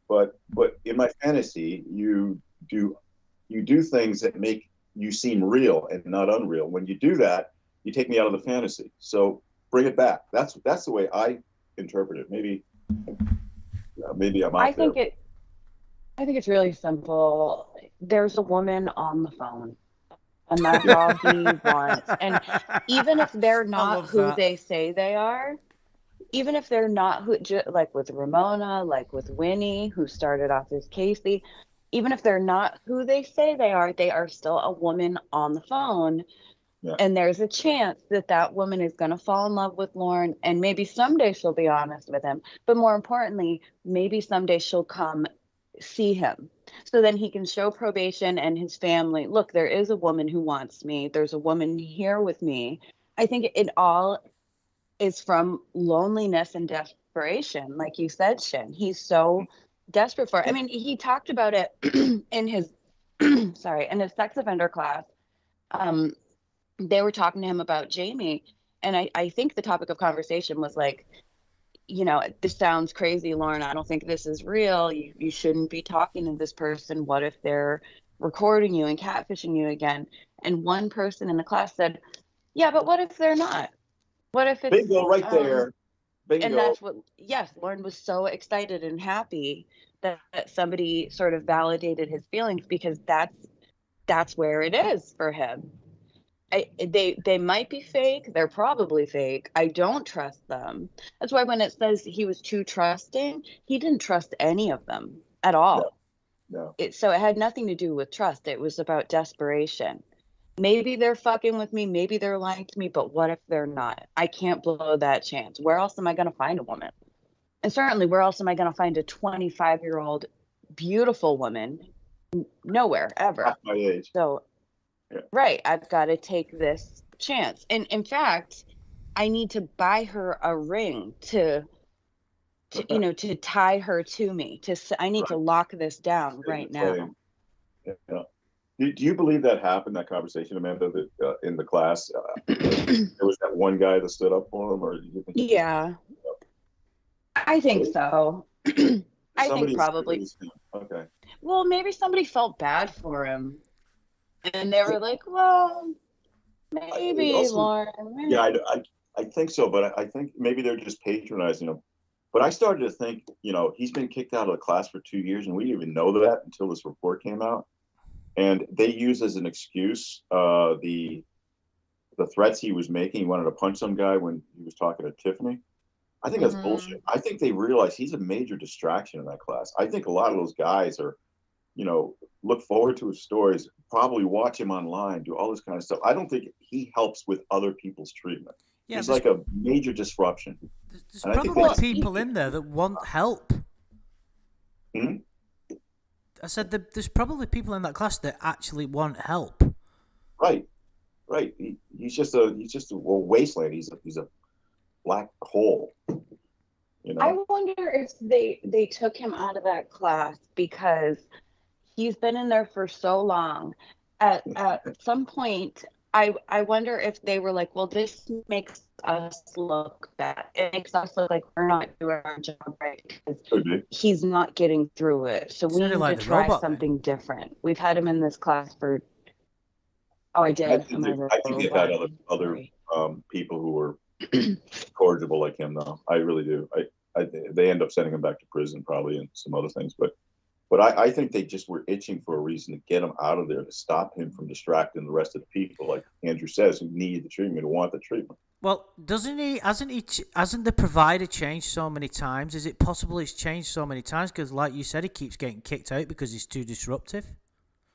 but in my fantasy, you do things that make you seem real and not unreal. When you do that, you take me out of the fantasy. So bring it back. That's the way I interpret it. Maybe I'm out there. I think it's really simple. There's a woman on the phone, and that's all he wants. And even if they're not who they say they are, even if they're not who, like with Ramona, like with Winnie, who started off as Casey, even if they're not who they say they are still a woman on the phone. Yeah. And there's a chance that woman is going to fall in love with Lorne, and maybe someday she'll be honest with him. But more importantly, maybe someday she'll come see him. So then he can show probation and his family, look, there is a woman who wants me. There's a woman here with me. I think it all is from loneliness and desperation. Like you said, Shin, he's so desperate for it. I mean, he talked about it in his, in his sex offender class. They were talking to him about Jamie. And I think the topic of conversation was like, you know, this sounds crazy, Lorne. I don't think this is real. You shouldn't be talking to this person. What if they're recording you and catfishing you again? And one person in the class said, yeah, but what if they're not? What if it's Bingo right there. Bingo. And that's what, yes, Lorne was so excited and happy that somebody sort of validated his feelings, because that's where it is for him. They might be fake. They're probably fake. I don't trust them. That's why when it says he was too trusting, he didn't trust any of them at all. No. So it had nothing to do with trust. It was about desperation. Maybe they're fucking with me. Maybe they're lying to me. But what if they're not? I can't blow that chance. Where else am I going to find a woman? And certainly, where else am I going to find a 25-year-old beautiful woman? Nowhere, ever. Half my age. So, yeah. Right, I've got to take this chance. And in fact, I need to buy her a ring to you know, to tie her to me. I need to lock this down right now. Yeah. Do you believe that happened, that conversation, Amanda, that in the class, there was that one guy that stood up for him, or do you think? Yeah, I think so. I think probably. Okay. Well, maybe somebody felt bad for him, and they were like, "Well, maybe also, Lorne." Yeah, I think so, but I think maybe they're just patronizing him. But I started to think, he's been kicked out of the class for 2 years, and we didn't even know that until this report came out. And they used as an excuse the threats he was making. He wanted to punch some guy when he was talking to Tiffany. I think that's bullshit. I think they realize he's a major distraction in that class. I think a lot of those guys are, look forward to his stories, probably watch him online, do all this kind of stuff. I don't think he helps with other people's treatment. Yeah, he's like a major disruption. There's probably people in there that want help. Hmm? I said there's probably people in that class that actually want help. Right. He's just a wasteland. He's a black hole. I wonder if they took him out of that class because he's been in there for so long. At some point, I wonder if they were like, well, this makes us look bad. It makes us look like we're not doing our job right because he's not getting through it. So we need to try something different. We've had him in this class for. Oh, I did. I think they've had other people who were corrigible like him, though. I really do. They end up sending him back to prison probably and some other things, but I think they just were itching for a reason to get him out of there, to stop him from distracting the rest of the people, like Andrew says, who need the treatment, who want the treatment. Well, hasn't the provider changed so many times? Is it possible he's changed so many times? Because like you said, he keeps getting kicked out because he's too disruptive.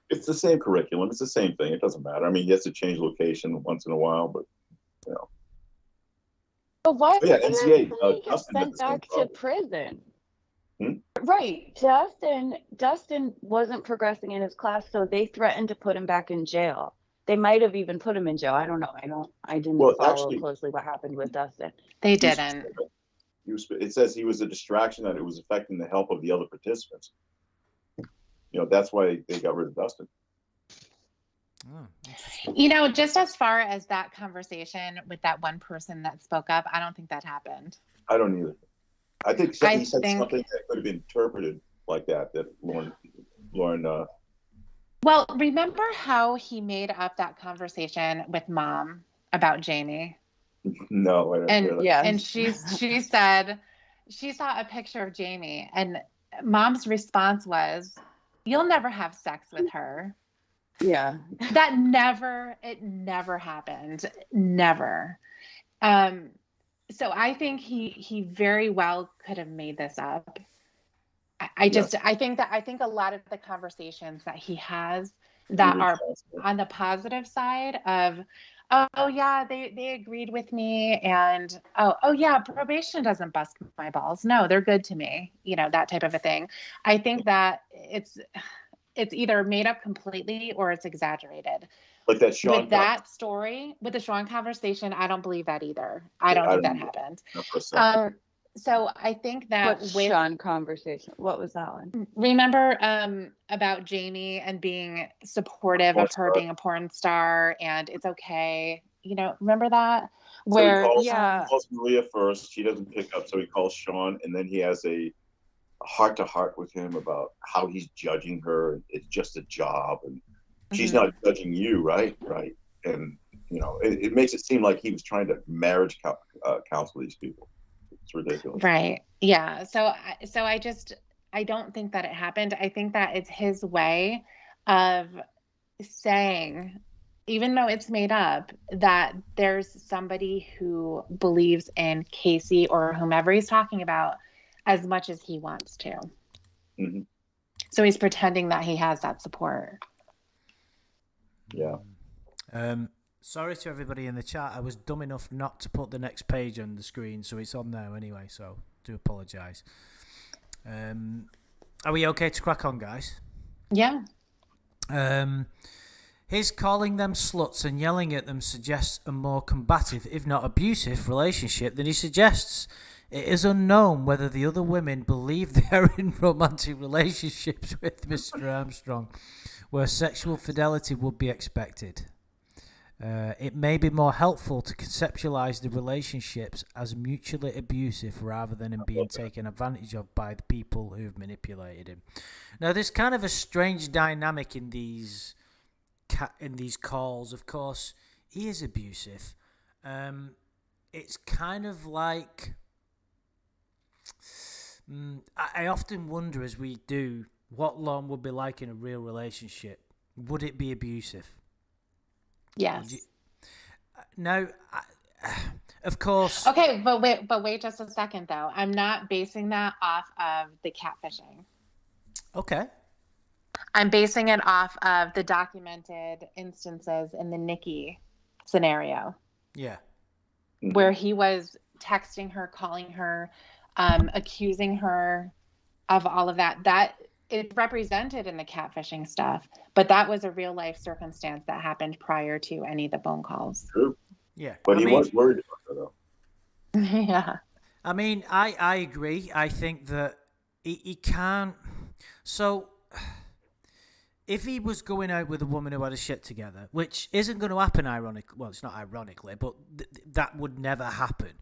It's the same curriculum. It's the same thing. It doesn't matter. I mean, he has to change location once in a while, but But why NCA he get sent back to prison? Right. Dustin wasn't progressing in his class, so they threatened to put him back in jail. They might have even put him in jail. I don't know. I didn't follow closely what happened with Dustin. They didn't. It says he was a distraction, that it was affecting the health of the other participants. That's why they got rid of Dustin. Just as far as that conversation with that one person that spoke up, I don't think that happened. I don't either. I think he said something that could have been interpreted like that Lorne. Well, remember how he made up that conversation with Mom about Jamie? No, I don't and hear that. Yeah, and she said she saw a picture of Jamie, and Mom's response was, "You'll never have sex with her." Yeah. It never happened. Never. So I think he very well could have made this up. I think a lot of the conversations that he has that are on the positive side of, oh yeah, they agreed with me, and oh yeah, probation doesn't bust my balls. No, they're good to me. That type of a thing. I think that it's either made up completely or it's exaggerated. Like that Sean. With that story, with the Sean conversation, I don't believe that either. I don't think that happened. So I think that with Sean conversation, what was that one? Remember about Jamie and being supportive of her being a porn star, and it's okay. Remember that? Where he calls Maria first. She doesn't pick up, so he calls Sean, and then he has a heart-to-heart with him about how he's judging her. It's just a job, and she's not judging you, right? And it makes it seem like he was trying to marriage counsel these people. It's ridiculous, right? Yeah. So I don't think that it happened. I think that it's his way of saying, even though it's made up, that there's somebody who believes in Casey or whomever he's talking about as much as he wants to. Mm-hmm. So he's pretending that he has that support. Yeah. Sorry to everybody in the chat. I was dumb enough not to put the next page on the screen, so it's on there anyway, so do apologise. Are we okay to crack on, guys? Yeah. His calling them sluts and yelling at them suggests a more combative, if not abusive, relationship than he suggests. It is unknown whether the other women believe they are in romantic relationships with Mr. Armstrong. where sexual fidelity would be expected. It may be more helpful to conceptualize the relationships as mutually abusive rather than in being taken advantage of by the people who have manipulated him. Now, there's kind of a strange dynamic in these calls. Of course, he is abusive. It's kind of like I often wonder, as we do, what Lorne would be like in a real relationship. Would it be abusive? Yes. Now, of course. Okay, but wait just a second though. I'm not basing that off of the catfishing. Okay. I'm basing it off of the documented instances in the Nikki scenario. Yeah. Where he was texting her, calling her, accusing her of all of that. That it's represented in the catfishing stuff, but that was a real life circumstance that happened prior to any of the phone calls. True. Yeah. But he was worried about her, though. Yeah. I mean, I agree. I think that he can't. So, if he was going out with a woman who had a shit together, which isn't going to happen well, it's not ironically, but that would never happen.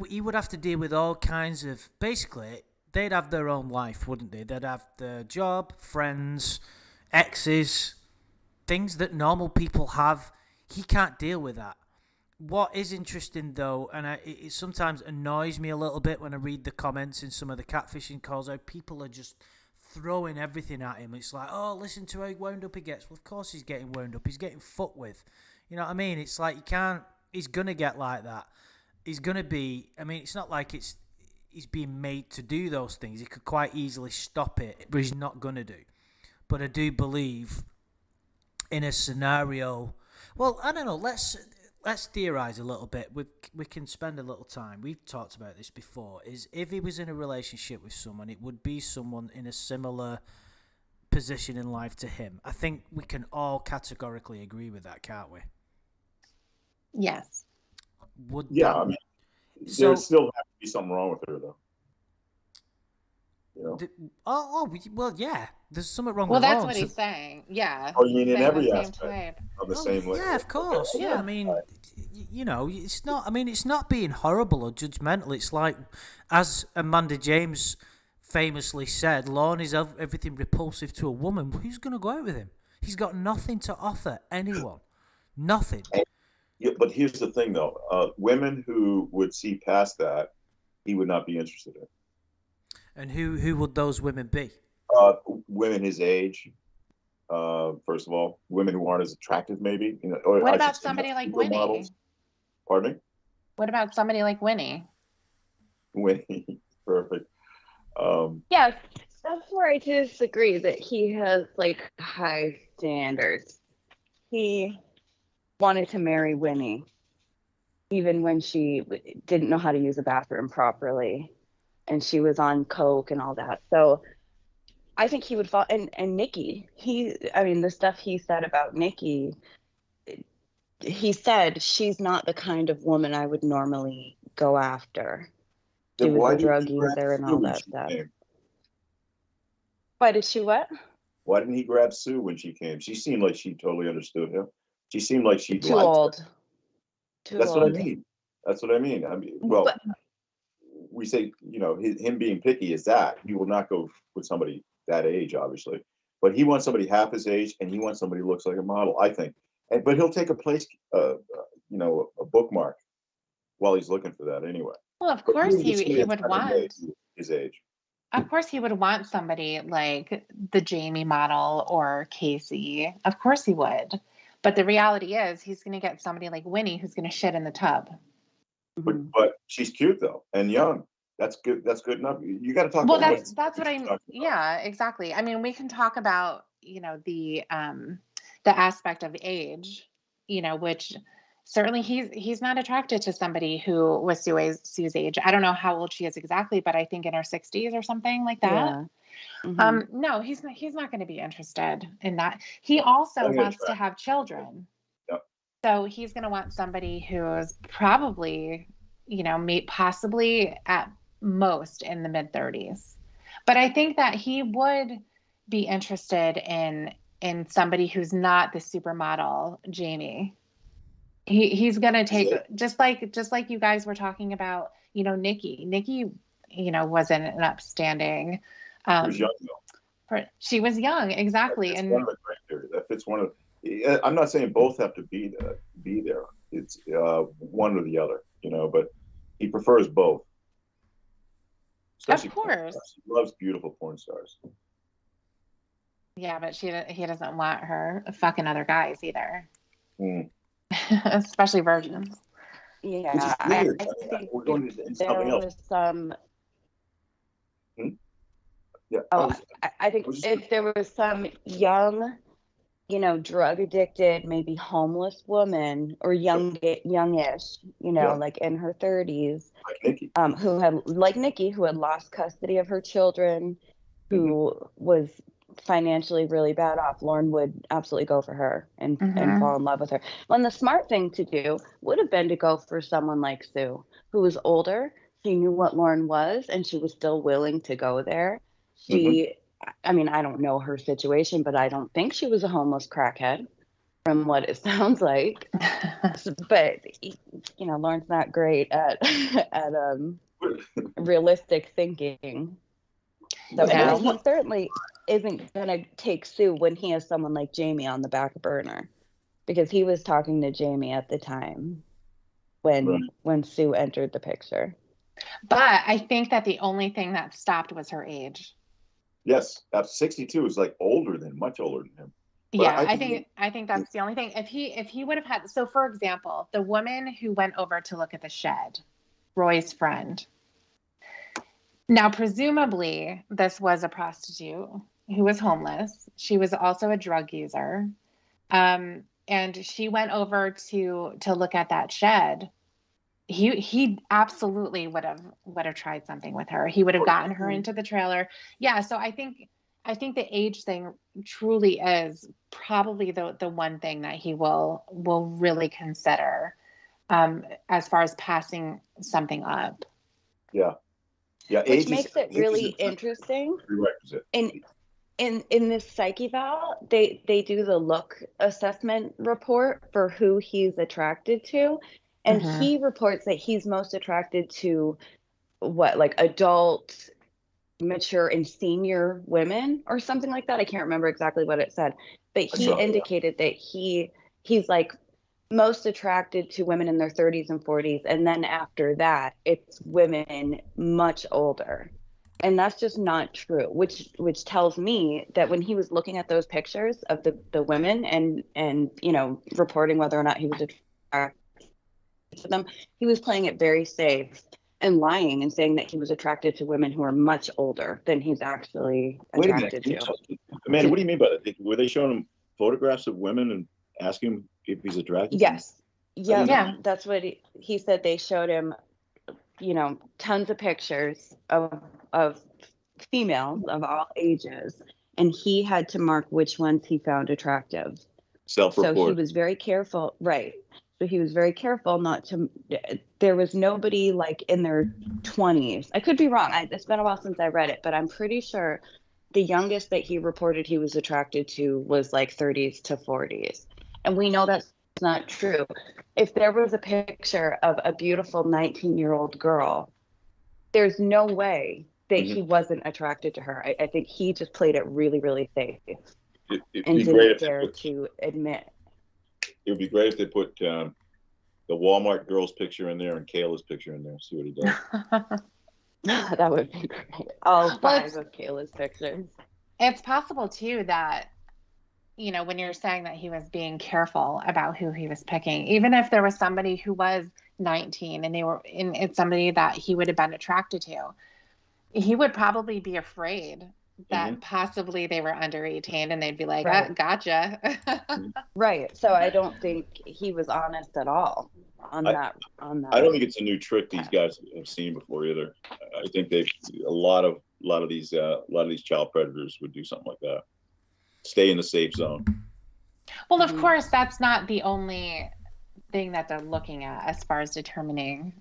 He would have to deal with all kinds of, basically, they'd have their own life, wouldn't they? They'd have their job, friends, exes, things that normal people have. He can't deal with that. What is interesting, though, and it sometimes annoys me a little bit when I read the comments in some of the catfishing calls, how people are just throwing everything at him. It's like, oh, listen to how wound up he gets. Well, of course he's getting wound up. He's getting fucked with. You know what I mean? It's like he's going to get like that. He's going to be, I mean, it's not like he's being made to do those things. He could quite easily stop it, but he's not going to do. But I do believe in a scenario, well, I don't know, let's theorize a little bit. We can spend a little time. We've talked about this before. Is if he was in a relationship with someone, it would be someone in a similar position in life to him. I think we can all categorically agree with that, can't we? Yes. I mean, there still has to be something wrong with her, though. You know? Well, yeah. There's something wrong with Lorne. Well, that's what he's saying. Yeah. Oh, you mean in every aspect of the same way? Yeah, of course. Yeah, I mean, you know, it's not. I mean, it's not being horrible or judgmental. It's like, as Amanda James famously said, Lorne is everything repulsive to a woman. Who's going to go out with him? He's got nothing to offer anyone. Nothing. Yeah, but here's the thing, though. Women who would see past that, he would not be interested in. And who would those women be? Women his age, first of all. Women who aren't as attractive, maybe. You know, or what about somebody like Winnie? Models. Pardon me? What about somebody like Winnie? Winnie, perfect. Yes, that's where I disagree, that he has, like, high standards. He wanted to marry Winnie, even when she didn't know how to use a bathroom properly, and she was on coke and all that. So I think he would fall. And Nikki, the stuff he said about Nikki, he said she's not the kind of woman I would normally go after. She was a drug user and all that stuff. Why did she what? Why didn't he grab Sue when she came? She seemed like she totally understood him. She seemed like she too old. That's what I mean. That's what I mean. I mean, well, we say, you know, him being picky is that he will not go with somebody that age, obviously, but he wants somebody half his age, and he wants somebody who looks like a model, I think. But he'll take a place, you know, a bookmark while he's looking for that anyway. Well, of course he would want his age. Of course he would want somebody like the Jamie model or Casey. Of course he would. But the reality is he's going to get somebody like Winnie who's going to shit in the tub. But she's cute though and young. That's good. That's good enough. You got to talk. Well, that's what I. Yeah, exactly. I mean, we can talk about, you know, the aspect of age, you know, which certainly he's not attracted to somebody who was Sue's age. I don't know how old she is exactly, but I think in her 60s or something like that. Yeah. Mm-hmm. No, he's not going to be interested in that. He also wants to have children. Yep. So he's going to want somebody who's probably, you know, possibly at most in the mid 30s. But I think that he would be interested in in somebody who's not the supermodel Jamie. He's gonna take, just like you guys were talking about, you know, Nikki, you know, wasn't an upstanding. She was young though. She was young, exactly. That's one of the criteria. That fits one of. I'm not saying both have to be there. It's one or the other, you know. But he prefers both. Especially of course, he loves beautiful porn stars. Yeah, but he doesn't want her fucking other guys either. Mm. Especially virgins. Yeah, I think we're going to there was some. Yeah. I think if there was some young, you know, drug addicted, maybe homeless woman or youngish, you know, like in her 30s, like Nikki, who had lost custody of her children, who was financially really bad off, Lorne would absolutely go for her and fall in love with her. Well, and the smart thing to do would have been to go for someone like Sue, who was older. She knew what Lorne was, and she was still willing to go there. I mean, I don't know her situation, but I don't think she was a homeless crackhead from what it sounds like. But, you know, Lorne's not great at realistic thinking. So, and he certainly isn't going to take Sue when he has someone like Jamie on the back burner, because he was talking to Jamie at the time when Sue entered the picture. But I think that the only thing that stopped was her age. Yes, 62 is like much older than him. But yeah, I think that's the only thing. If he would have had, so for example, the woman who went over to look at the shed, Roy's friend. Now, presumably, this was a prostitute who was homeless. She was also a drug user, and she went over to look at that shed. He absolutely would have tried something with her. He would have gotten her into the trailer. Yeah, so I think the age thing truly is probably the one thing that he will really consider as far as passing something up. Yeah. Yeah, which makes it really interesting. In this psych eval, they do the look assessment report for who he's attracted to. And he reports that he's most attracted to like adult, mature, and senior women or something like that. I can't remember exactly what it said, but he indicated that he's like most attracted to women in their 30s and 40s. And then after that, it's women much older. And that's just not true, which tells me that when he was looking at those pictures of the women and you know, reporting whether or not he was attracted to them, he was playing it very safe and lying and saying that he was attracted to women who are much older than he's actually attracted to. Amanda, what do you mean by that? Were they showing him photographs of women and asking him if he's attracted? Yes. Yeah. That's what he said. They showed him, you know, tons of pictures of females of all ages, and he had to mark which ones he found attractive. Self-report. So he was very careful, right? So he was very careful not to. There was nobody like in their 20s. I could be wrong. It's been a while since I read it, but I'm pretty sure the youngest that he reported he was attracted to was like 30s to 40s, and we know that's not true. If there was a picture of a beautiful 19-year-old girl, there's no way that he wasn't attracted to her. I think he just played it really, really safe and didn't dare to admit. It would be great if they put the Walmart girl's picture in there and Kayla's picture in there. See what he does. That would be great. All five of Kayla's pictures. It's possible too that, you know, when you're saying that he was being careful about who he was picking, even if there was somebody who was 19 and it's somebody that he would have been attracted to, he would probably be afraid that possibly they were under 18 and they'd be like, gotcha. Right. So I don't think he was honest at all on that. I don't think it's a new trick these guys have seen before either. I think a lot of these child predators would do something like that. Stay in the safe zone. Well, of course, that's not the only thing that they're looking at as far as determining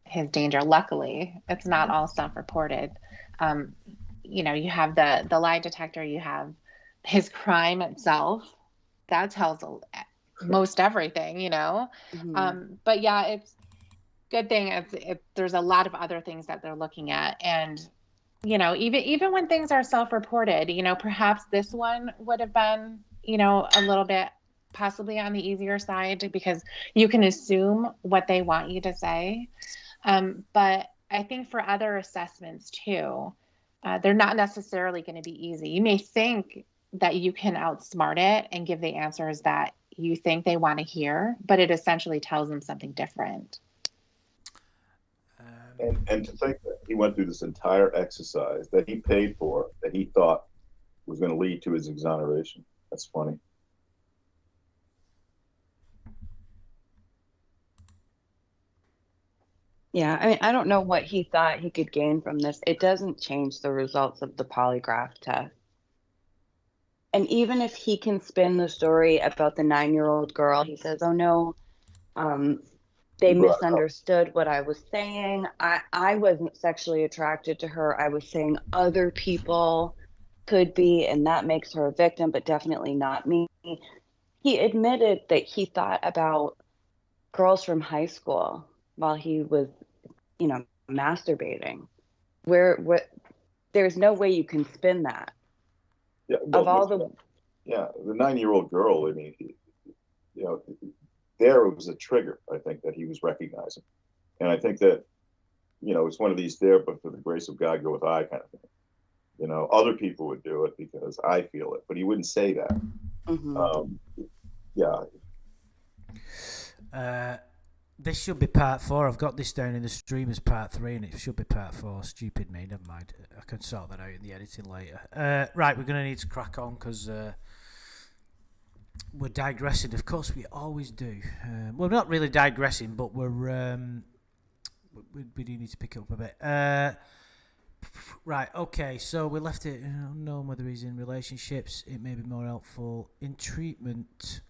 his danger. Luckily, it's not all self-reported. You know, you have the lie detector, you have his crime itself, that tells most everything, you know. But yeah, it's good thing there's a lot of other things that they're looking at. And you know, even when things are self-reported, you know, perhaps this one would have been, you know, a little bit possibly on the easier side, because you can assume what they want you to say. But I think for other assessments too, they're not necessarily going to be easy. You may think that you can outsmart it and give the answers that you think they want to hear, but it essentially tells them something different. And to think that he went through this entire exercise that he paid for, that he thought was going to lead to his exoneration. That's funny. Yeah, I mean, I don't know what he thought he could gain from this. It doesn't change the results of the polygraph test. And even if he can spin the story about the 9-year-old girl, he says, oh no, they misunderstood what I was saying. I wasn't sexually attracted to her. I was saying other people could be, and that makes her a victim, but definitely not me. He admitted that he thought about girls from high school while he was, you know, masturbating. There's no way you can spin that. Yeah, of all the the 9-year-old girl. I mean, you know, there was a trigger, I think, that he was recognizing, and I think that, you know, it's one of these there, but for the grace of God, go with I kind of thing. You know, other people would do it because I feel it, but he wouldn't say that. This should be part 4. I've got this down in the stream as part 3, and it should be part 4. Stupid me, never mind. I can sort that out in the editing later. Right, we're going to need to crack on because we're digressing. Of course, we always do. We're not really digressing, but we do need to pick it up a bit. Right, okay, so we left it unknown whether he's in relationships. It may be more helpful in treatment.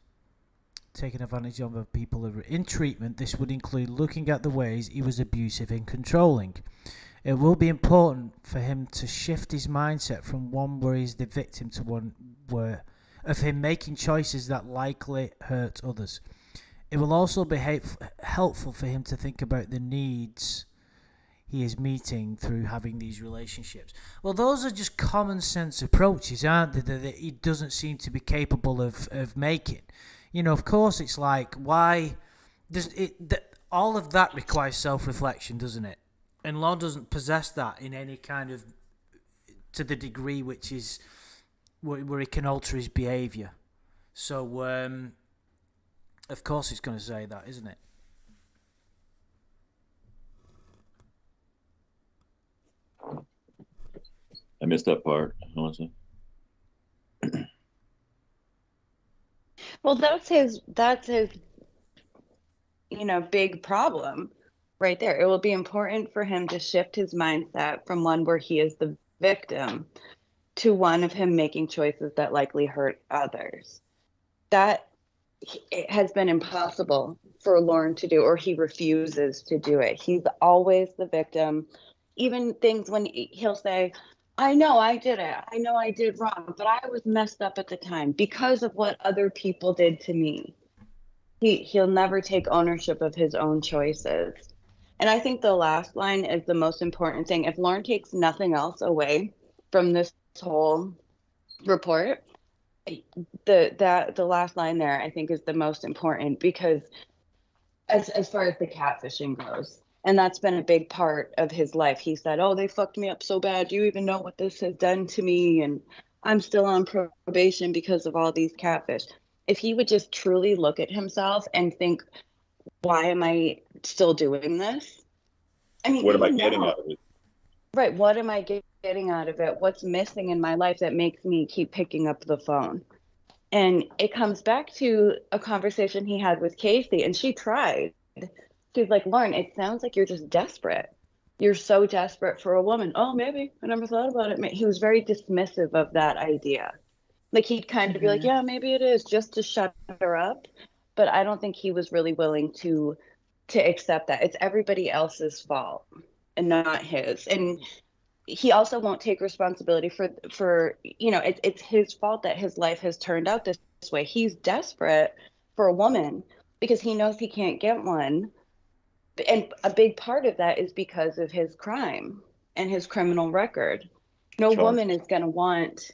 Taking advantage of people in treatment, this would include looking at the ways he was abusive and controlling. It will be important for him to shift his mindset from one where he's the victim to one where of him making choices that likely hurt others. It will also be helpful for him to think about the needs he is meeting through having these relationships. Well, those are just common sense approaches, aren't they, that he doesn't seem to be capable of making. You know, of course, it's like, why does it? All of that requires self-reflection, doesn't it? And Lorne doesn't possess that in any kind of, to the degree which is where he can alter his behaviour. So, of course, it's going to say that, isn't it? I missed that part. Well, that's his, you know, big problem right there. It will be important for him to shift his mindset from one where he is the victim to one of him making choices that likely hurt others. That it has been impossible for Lorne to do, or he refuses to do it. He's always the victim. Even things when he'll say, I know I did it. I know I did wrong, but I was messed up at the time because of what other people did to me. He'll never take ownership of his own choices. And I think the last line is the most important thing. If Lorne takes nothing else away from this whole report, the last line there, I think, is the most important, because as far as the catfishing goes, and that's been a big part of his life. He said, oh, they fucked me up so bad. Do you even know what this has done to me? And I'm still on probation because of all these catfish. If he would just truly look at himself and think, why am I still doing this? I mean, what am I getting out of it? Right. What am I getting out of it? What's missing in my life that makes me keep picking up the phone? And it comes back to a conversation he had with Casey, and she tried. She's like, Lorne, it sounds like you're just desperate. You're so desperate for a woman. Oh, maybe. I never thought about it. He was very dismissive of that idea. Like, he'd kind of be like, yeah, maybe it is, just to shut her up. But I don't think he was really willing to accept that. It's everybody else's fault and not his. And he also won't take responsibility for it's his fault that his life has turned out this way. He's desperate for a woman because he knows he can't get one, and a big part of that is because of his crime and his criminal record. No woman is going to want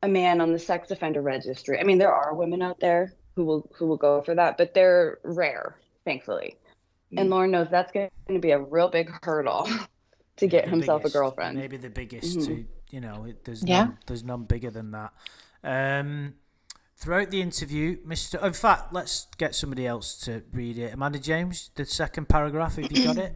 a man on the sex offender registry. I mean, there are women out there who will go for that, but they're rare, thankfully. And Lorne knows that's going to be a real big hurdle to get himself a girlfriend. Maybe the biggest. To, there's none bigger than that. Throughout the interview, Mr. In fact, let's get somebody else to read it. Amanda James, the second paragraph. Have you got it?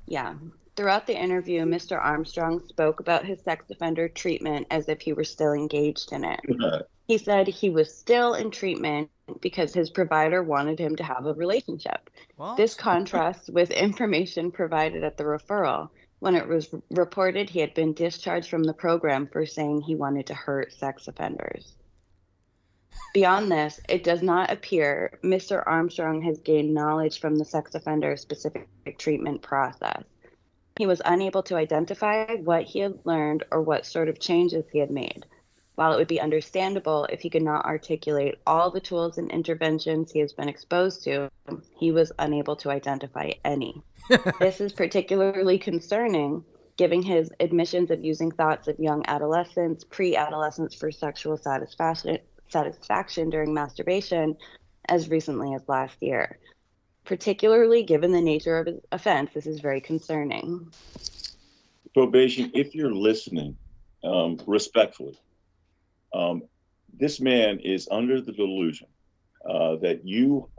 Yeah. Throughout the interview, Mr. Armstrong spoke about his sex offender treatment as if he were still engaged in it. He said he was still in treatment because his provider wanted him to have a relationship. What? This contrasts with information provided at the referral when it was reported he had been discharged from the program for saying he wanted to hurt sex offenders. Beyond this, it does not appear Mr. Armstrong has gained knowledge from the sex offender specific treatment process. He was unable to identify what he had learned or what sort of changes he had made. While it would be understandable if he could not articulate all the tools and interventions he has been exposed to, he was unable to identify any. This is particularly concerning, given his admissions of using thoughts of young adolescents, pre-adolescents for sexual satisfaction during masturbation as recently as last year. Particularly given the nature of his offense, this is very concerning. Probation, if you're listening, respectfully, this man is under the delusion that you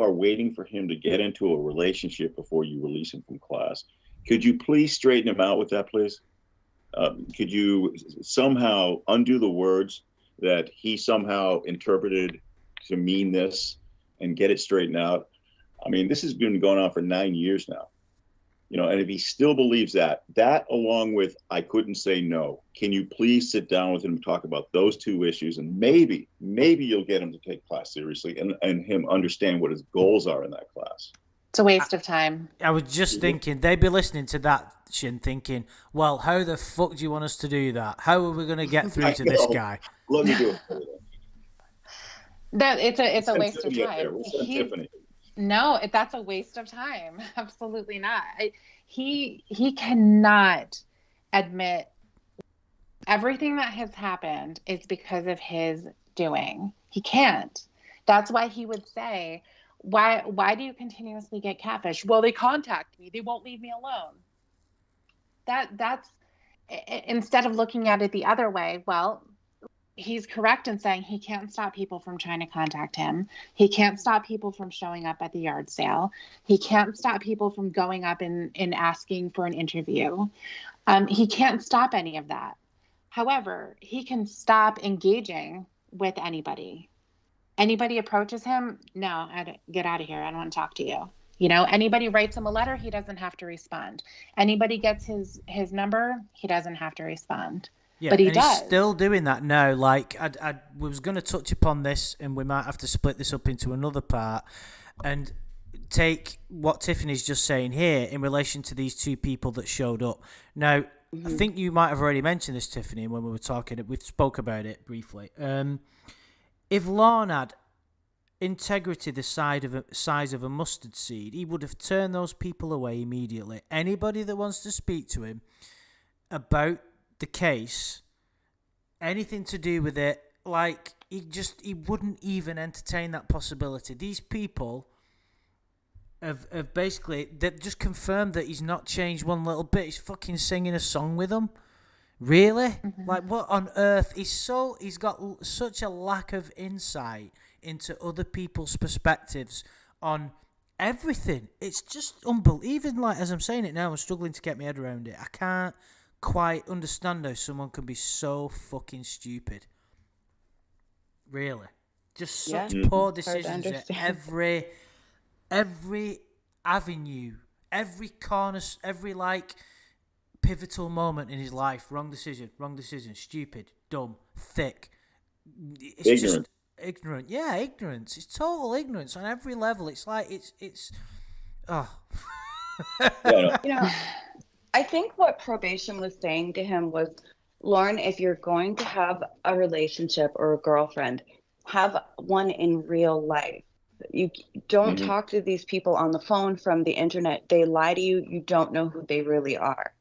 are waiting for him to get into a relationship before you release him from class. Could you please straighten him out with that, please? Could you somehow undo the words that he somehow interpreted to mean this and get it straightened out? I mean, this has been going on for 9 years now. And if he still believes that along with I couldn't say no, can you please sit down with him and talk about those two issues, and maybe you'll get him to take class seriously and him understand what his goals are in that class. It's a waste of time. I was just thinking, they'd be listening to that Shin thinking, well, how the fuck do you want us to do that? How are we going to get through to this guy? Let me do it. It's a waste of time. No, that's a waste of time. Absolutely not. He cannot admit everything that has happened is because of his doing. He can't. That's why he would say, why do you continuously get catfish? Well, they contact me. They won't leave me alone. That's instead of looking at it the other way, well, he's correct in saying he can't stop people from trying to contact him. He can't stop people from showing up at the yard sale. He can't stop people from going up and asking for an interview. He can't stop any of that. However, he can stop engaging with anybody. Anybody approaches him, no, get out of here. I don't want to talk to you. Anybody writes him a letter, he doesn't have to respond. Anybody gets his number, he doesn't have to respond. Yeah, but he and does. He's still doing that now. Like, I was going to touch upon this, and we might have to split this up into another part and take what Tiffany's just saying here in relation to these two people that showed up. Now, I think you might have already mentioned this, Tiffany, when we were talking. We spoke about it briefly. If Lorne had integrity the size of a mustard seed, he would have turned those people away immediately. Anybody that wants to speak to him about the case, anything to do with it, like, he wouldn't even entertain that possibility. These people have basically, they've just confirmed that he's not changed one little bit. He's fucking singing a song with them. Really? Mm-hmm. Like, what on earth? He's got such a lack of insight into other people's perspectives on everything. It's just unbelievable. Even, like, as I'm saying it now, I'm struggling to get my head around it. I can't quite understand how someone can be so fucking stupid. Really. Just such poor decisions at every avenue, every corner, every, like, pivotal moment in his life. Wrong decision, stupid, dumb, thick. It's ignorant. Just ignorant. Yeah, ignorance. It's total ignorance on every level. It's like, it's oh. I think what probation was saying to him was, Lorne, if you're going to have a relationship or a girlfriend, have one in real life. You don't Mhm. talk to these people on the phone from the internet. They lie to you. You don't know who they really are.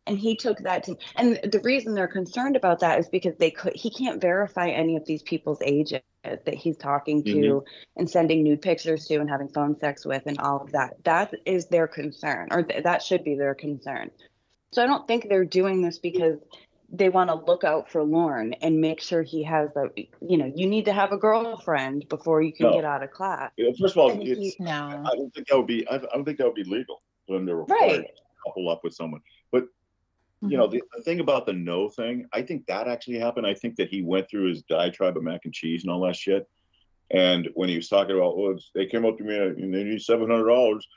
And he took that to, and the reason they're concerned about that is because he can't verify any of these people's ages that he's talking to and sending nude pictures to and having phone sex with and all of that. That is their concern, or that should be their concern. So I don't think they're doing this because they want to look out for Lorne and make sure he has you need to have a girlfriend before you can No. get out of class. First of all, And No. I don't think that would be. I don't think that would be legal for them to require Right. to couple up with someone. But you know, the thing about the no thing, I think that actually happened. I think that he went through his diatribe of mac and cheese and all that shit. And when he was talking about, well, they came up to me and they need $700,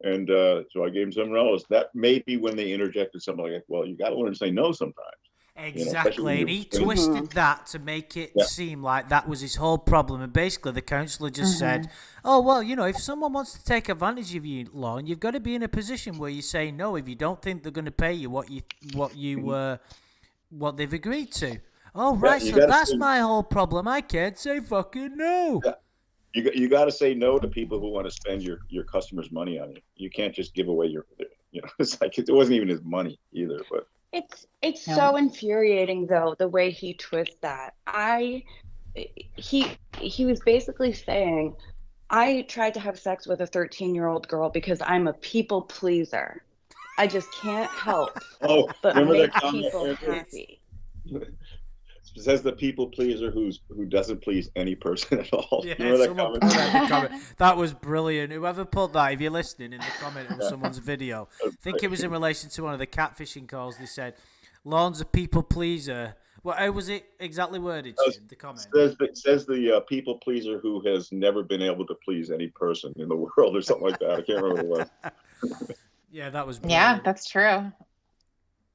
and so I gave him $700. That may be when they interjected something like, well, you got to learn to say no sometimes. Exactly, and he twisted that to make it seem like that was his whole problem. And basically, the counsellor just said, "Oh well, if someone wants to take advantage of you, Lorne, you've got to be in a position where you say no if you don't think they're going to pay you what they've agreed to." Oh right, so that's my whole problem. I can't say fucking no. Yeah. You got to say no to people who want to spend your customers' money on you. You can't just give away it's like it wasn't even his money either, but. It's so infuriating though the way he twists that. He was basically saying, I tried to have sex with a 13-year-old girl because I'm a people pleaser. I just can't help but make people happy. It says the people pleaser who doesn't please any person at all. Yeah, Remember that comment? Put that in the comment? That was brilliant. Whoever put that, if you're listening in the comment on someone's video, I think it was in relation to one of the catfishing calls. They said, "Lorne's a people pleaser." Well, how was it exactly worded? The comment it says the people pleaser who has never been able to please any person in the world, or something like that. I can't remember what it was. Yeah, that was brilliant. Yeah, that's true.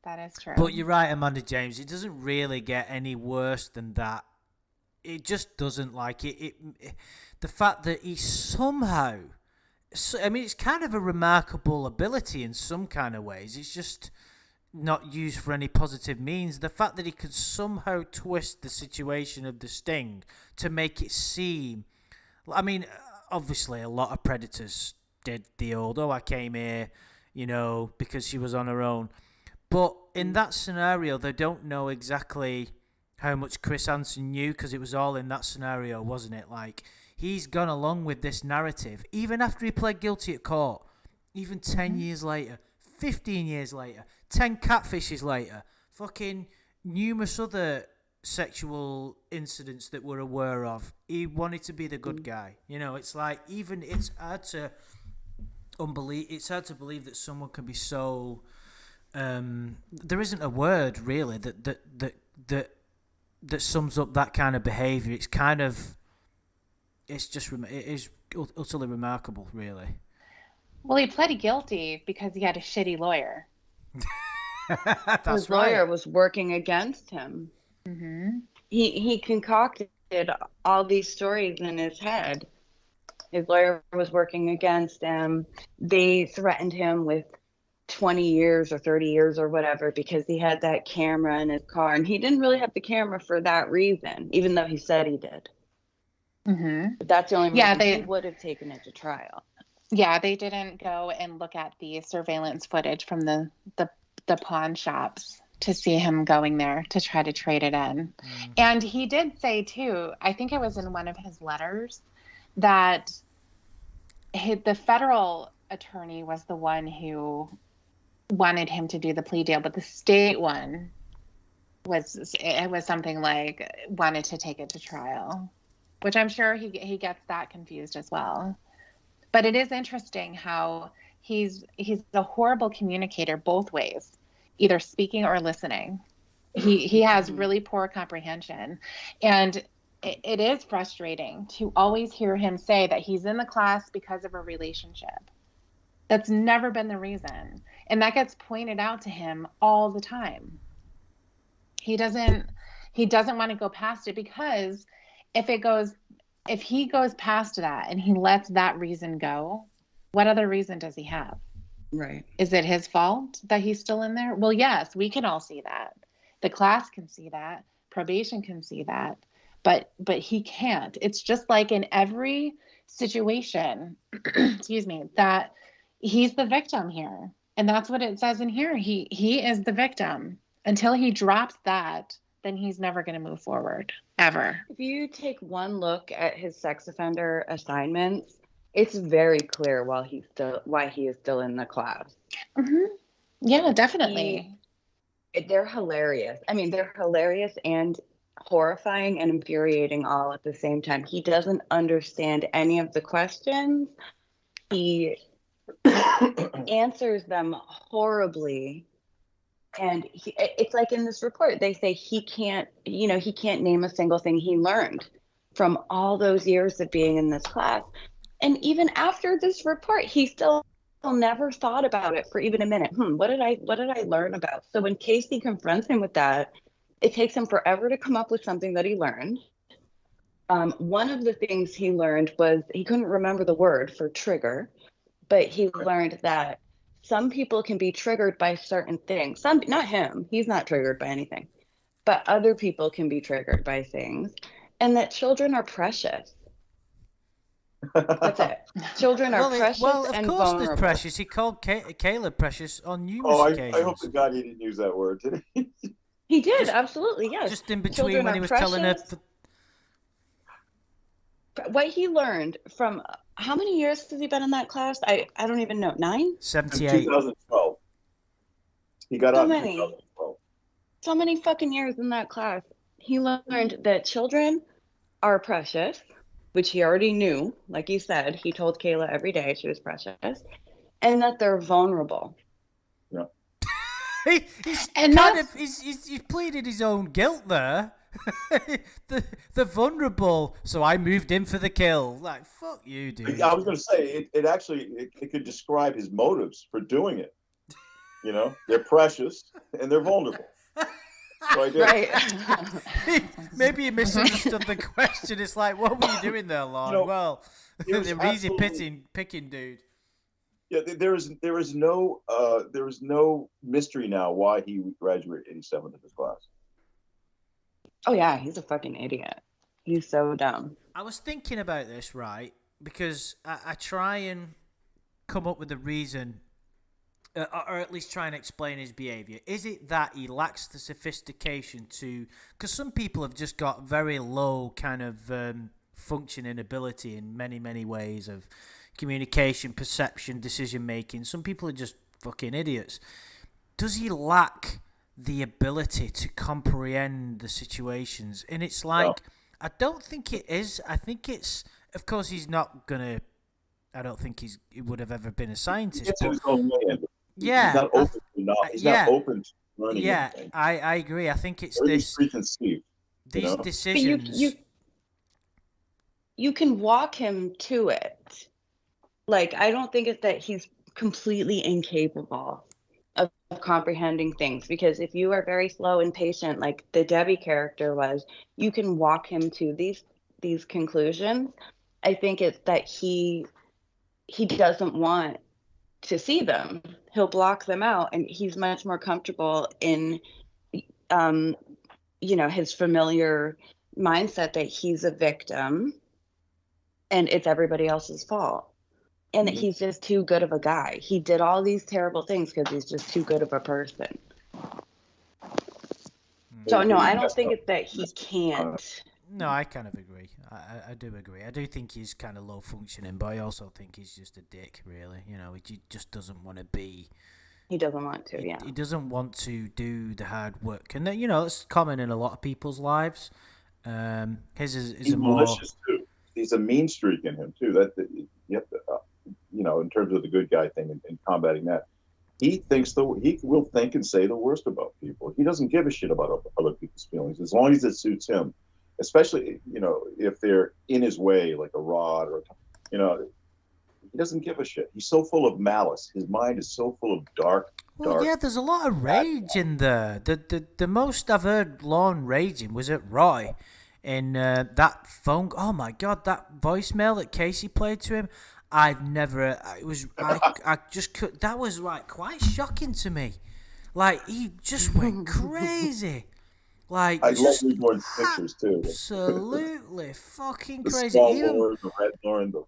That is true. But you're right, Amanda James. It doesn't really get any worse than that. It just doesn't. Like it the fact that he somehow, it's kind of a remarkable ability in some kind of ways. It's just not used for any positive means. The fact that he could somehow twist the situation of the sting to make it seem, obviously a lot of predators did the old, I came here, because she was on her own. But in that scenario, they don't know exactly how much Chris Hansen knew because it was all in that scenario, wasn't it? Like, he's gone along with this narrative, even after he pled guilty at court, even 10 years later, 15 years later, 10 catfishes later, fucking numerous other sexual incidents that we're aware of. He wanted to be the good guy. It's like, even it's hard to believe that someone can be so... there isn't a word really that sums up that kind of behaviour. It is utterly remarkable, really. Well, he pled guilty because he had a shitty lawyer. His lawyer was working against him. He concocted all these stories in his head. His lawyer was working against him. They threatened him with 20 years or 30 years or whatever because he had that camera in his car, and he didn't really have the camera for that reason, even though he said he did. But that's the only reason he would have taken it to trial. Yeah, they didn't go and look at the surveillance footage from the pawn shops to see him going there to try to trade it in. And he did say too, I think it was in one of his letters, that the federal attorney was the one who wanted him to do the plea deal, but the state one was something like wanted to take it to trial, which I'm sure he gets that confused as well. But it is interesting how he's a horrible communicator both ways, either speaking or listening. He has really poor comprehension, and it is frustrating to always hear him say that he's in the class because of a relationship. That's never been the reason. And that gets pointed out to him all the time. He doesn't want to go past it, because if he goes past that and he lets that reason go, what other reason does he have? Right. Is it his fault that he's still in there? Well, yes, we can all see that. The class can see that. Probation can see that. But he can't. It's just like in every situation, excuse me, that he's the victim here. And that's what it says in here. He is the victim. Until he drops that, then he's never going to move forward ever. If you take one look at his sex offender assignments, it's very clear why he is still in the class. Mm-hmm. Yeah, definitely. They're hilarious. I mean, they're hilarious and horrifying and infuriating all at the same time. He doesn't understand any of the questions. He answers them horribly. And it's like in this report, they say he can't name a single thing he learned from all those years of being in this class. And even after this report, he still never thought about it for even a minute. What did I learn about? So when Casey confronts him with that, it takes him forever to come up with something that he learned. One of the things he learned was he couldn't remember the word for trigger, but he learned that some people can be triggered by certain things. Some, not him, he's not triggered by anything, but other people can be triggered by things, and that children are precious. That's it. Children are precious and vulnerable. Well, of course they're precious. He called Caleb precious on numerous occasions. I hope to God he didn't use that word, did he? He did, absolutely, yes. Just in between children when he was telling her... What he learned from... How many years has he been in that class? I don't even know. 9? 78. 2012. He got out in 2012. So many fucking years in that class. He learned that children are precious, which he already knew. Like you said, he told Kayla every day she was precious, and that they're vulnerable. Yeah. He's pleaded his own guilt there. the vulnerable, so I moved in for the kill. Like, fuck you, dude. I was going to say, it actually could describe his motives for doing it. You know, they're precious and they're vulnerable. So I did. Right. Maybe you misunderstood the question. It's like, what were you doing there, Lorne? Well, they're easy picking, dude. Yeah, there is no mystery now why he graduated 87th in his class. Oh yeah, he's a fucking idiot. He's so dumb. I was thinking about this, right? Because I try and come up with a reason, or at least try and explain his behavior. Is it that he lacks the sophistication to... Because some people have just got very low kind of functioning ability in many, many ways of communication, perception, decision-making. Some people are just fucking idiots. Does he lack the ability to comprehend the situations? And it's like, no. I don't think it is. I think it's... Of course, he's not going to... I don't think he would have ever been a scientist. Yeah. He's not open to knowledge. He's not open to learning anything. I agree. I think it's preconceived. These decisions. You can walk him to it. Like, I don't think it's that he's completely incapable of comprehending things, because if you are very slow and patient, like the Debbie character was, you can walk him to these conclusions. I think it's that he doesn't want to see them. He'll block them out, and he's much more comfortable in his familiar mindset that he's a victim and it's everybody else's fault, and that he's just too good of a guy. He did all these terrible things because he's just too good of a person. So no, I don't think it's that he can't. No, I kind of agree. I do agree. I do think he's kind of low functioning, but I also think he's just a dick, really. You know, he just doesn't want to be... He doesn't want to, yeah. He doesn't want to do the hard work. And, it's common in a lot of people's lives. His is a more... malicious, too. He's a mean streak in him, too. That you have to, in terms of the good guy thing and combating that. He will think and say the worst about people. He doesn't give a shit about other people's feelings, as long as it suits him. Especially, if they're in his way, like a rod or, he doesn't give a shit. He's so full of malice. His mind is so full of dark. Yeah, there's a lot of rage in there. The most I've heard Lorne raging was at Roy in that phone. Oh my God, that voicemail that Casey played to him. I've never. It was. I just could. That was like quite shocking to me. Like he just went crazy. Like I love just Lee Lorne's pictures too. absolutely fucking The crazy. small Lorne, the red Lorne, the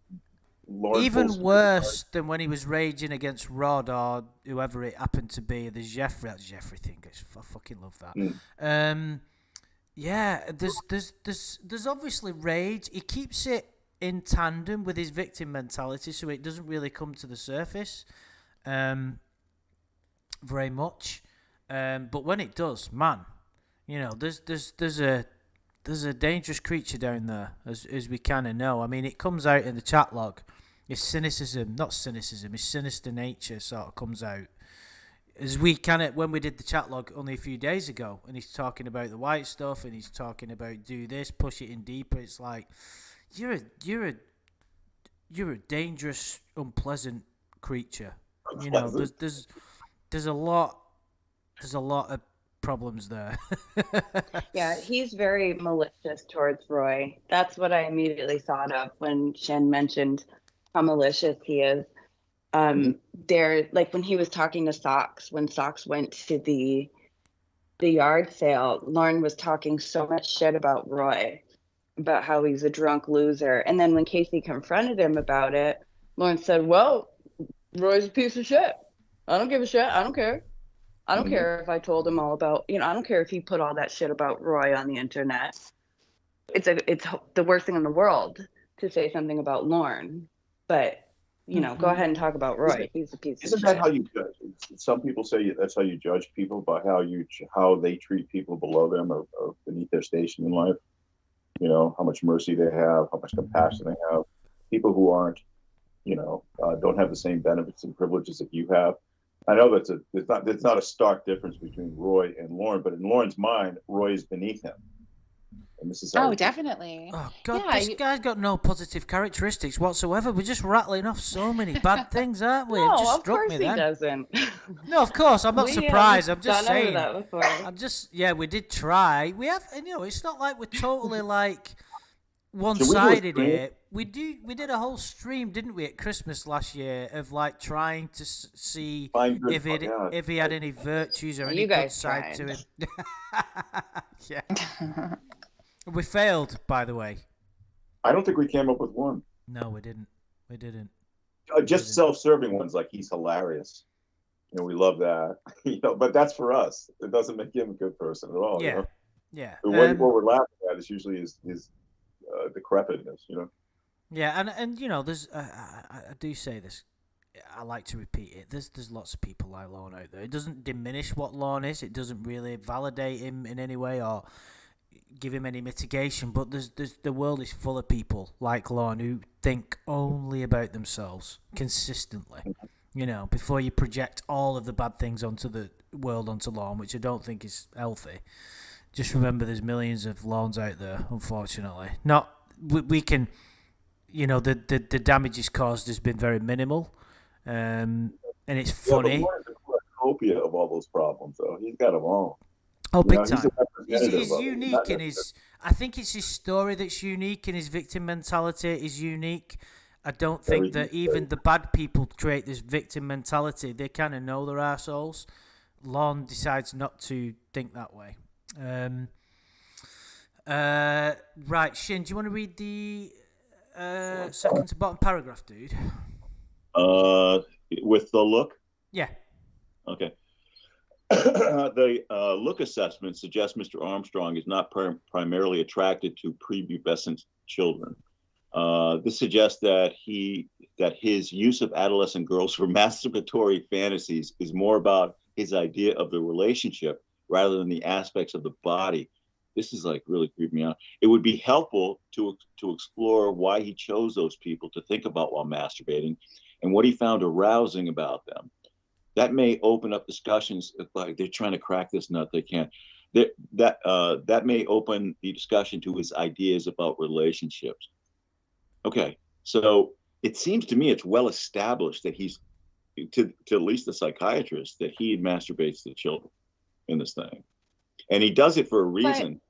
Lorne Even full worse than when he was raging against Rod or whoever it happened to be. The Jeffrey thing. I fucking love that. Yeah, there's obviously rage. He keeps it in tandem with his victim mentality, so it doesn't really come to the surface very much. But when it does, man, there's a dangerous creature down there, as we kind of know. I mean, it comes out in the chat log. His cynicism, not cynicism, his sinister nature sort of comes out. As we kind of, when we did the chat log only a few days ago, and he's talking about the white stuff, and he's talking about do this, push it in deeper. It's like you're a dangerous, unpleasant creature. There's a lot of problems there. Yeah, he's very malicious towards Roy. That's what I immediately thought of when Shen mentioned how malicious he is. There, like when he was talking to Socks, when Socks went to the yard sale, Lorne was talking so much shit about Roy, about how he's a drunk loser. And then when Casey confronted him about it, Lorne said, well, Roy's a piece of shit. I don't give a shit. I don't care. I don't care if I told him all about, I don't care if he put all that shit about Roy on the internet. It's the worst thing in the world to say something about Lorne, but go ahead and talk about Roy. He's a piece of shit. Isn't that how you judge? Some people say that's how you judge people, by how they treat people below them or beneath their station in life. How much mercy they have, how much compassion they have. People who aren't, don't have the same benefits and privileges that you have. I know it's not a stark difference between Roy and Lorne, but in Lorne's mind, Roy is beneath him. And this is how definitely. Oh God, this guy's got no positive characteristics whatsoever. We're just rattling off so many bad things, aren't we? No, it just of struck course me he then. doesn't. No, of course, I'm not surprised. I'm just gone over saying. that before. We did try. We have, and it's not like we're totally like one-sided here. We did a whole stream, didn't we, at Christmas last year, of like trying to see if he had any virtues or any good side to him. Yeah. We failed, by the way. I don't think we came up with one. No, we didn't. Just self-serving ones, like he's hilarious. We love that. But that's for us. It doesn't make him a good person at all. Yeah. Yeah. What we're laughing at is usually his decrepitness. Yeah, and there's I do say this. I like to repeat it. There's lots of people like Lorne out there. It doesn't diminish what Lorne is. It doesn't really validate him in any way or give him any mitigation. But there's the world is full of people like Lorne who think only about themselves consistently. Before you project all of the bad things onto the world onto Lorne, which I don't think is healthy. Just remember, there's millions of Lornes out there. Unfortunately, we can. The damage he's caused has been very minimal, and it's funny. But Lorne's a cornucopia of all those problems, though. He's got them all. Oh, big time. He's unique in his. I think it's his story that's unique, and his victim mentality is unique. I don't think that even the bad people create this victim mentality. They kind of know they're assholes. Lorne decides not to think that way. Right, Shin, do you want to read the second to bottom paragraph, dude? With the look? Yeah. Okay. The look assessment suggests Mr. Armstrong is not primarily attracted to prepubescent children. This suggests that his use of adolescent girls for masturbatory fantasies is more about his idea of the relationship rather than the aspects of the body. This is like really creeping me out. It would be helpful to explore why he chose those people to think about while masturbating and what he found arousing about them. That may open up discussions. Like they're trying to crack this nut, they can't. That may open the discussion to his ideas about relationships. Okay, so it seems to me it's well established that he's, to at least the psychiatrist, that he masturbates to children in this thing, and he does it for a reason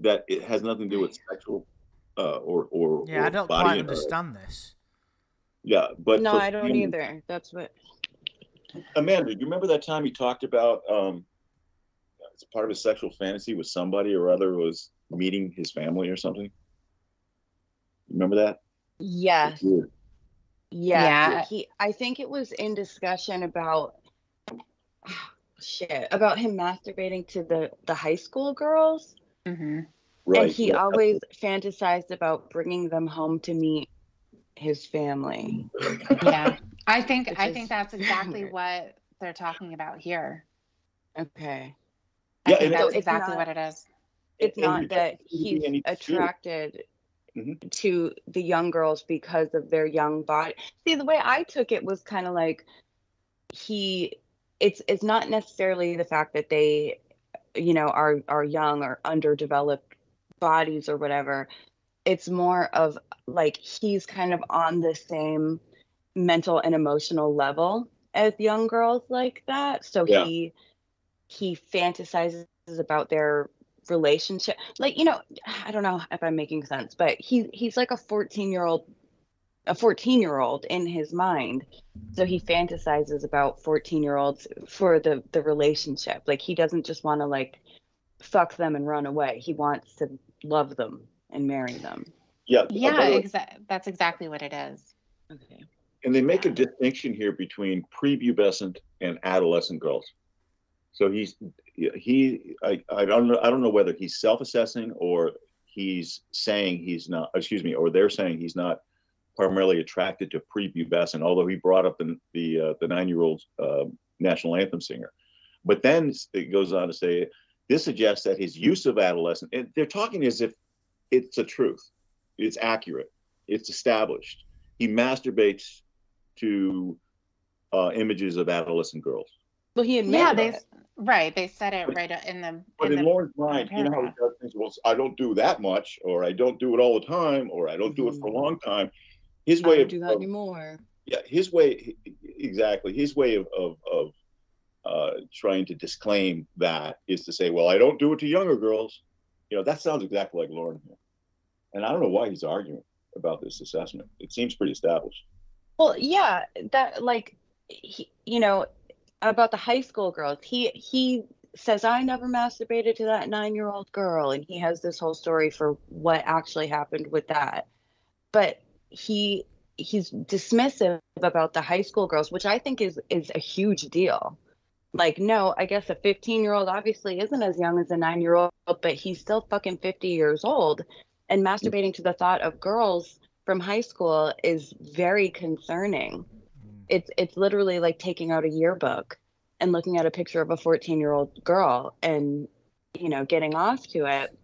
that it has nothing to do with sexual or I don't body quite understand this. Yeah, but No, for I don't family, either. That's what. Amanda, do you remember that time he talked about as part of his sexual fantasy with somebody or other was meeting his family or something? Remember that? Yes. Weird. Yes. Yeah. I think it was in discussion about shit, about him masturbating to the high school girls. Hmm. And Right. he Yeah. always fantasized about bringing them home to meet his family, Yeah. I think which I is think that's very exactly weird. what they're talking about here. Okay. I Yeah, think and So that's exactly what it is. it's he not that doesn't seem to he's be any fear. attracted Hmm. to the young girls because of their young body. See, the way I took it was kind of like he it's not necessarily the fact that they, are young or underdeveloped bodies or whatever. It's more of like he's kind of on the same mental and emotional level as young girls like that. So Yeah. he fantasizes about their relationship. Like, I don't know if I'm making sense, but he's like a 14-year old in his mind. So he fantasizes about 14-year-olds for the relationship. Like he doesn't just want to like fuck them and run away. He wants to love them and marry them. Yeah. By Yeah, the way, that's exactly what it is. Okay. and they make a Yeah. distinction here between prepubescent and adolescent girls. So I don't know whether he's self-assessing or he's saying he's not, excuse me, or they're saying he's not primarily attracted to prepubescent, although he brought up the 9-year-old national anthem singer. But then it goes on to say this suggests that his use of adolescent, and they're talking as if it's a truth, it's accurate, it's established. He masturbates to images of adolescent girls. Well, he Yeah, admitted it. they said it right But in Lorne's mind, you know how he paragraph. does things. Well, I don't do that much, or I don't do it all the time, or I don't do it for a Mhm. long time. His I way don't of, do that anymore. yeah, his way, exactly. His way of trying to disclaim that is to say, well, I don't do it to younger girls. That sounds exactly like Lorne here. And I don't know why he's arguing about this assessment. It seems pretty established. Well, yeah, that like about the high school girls. He says I never masturbated to that 9-year-old girl, and he has this whole story for what actually happened with that. But he's dismissive about the high school girls, which I think is a huge deal. Like, no, I guess a 15-year-old obviously isn't as young as a 9-year-old, but he's still fucking 50 years old. And masturbating to the thought of girls from high school is very concerning. It's literally like taking out a yearbook and looking at a picture of a 14-year-old girl and getting off to it.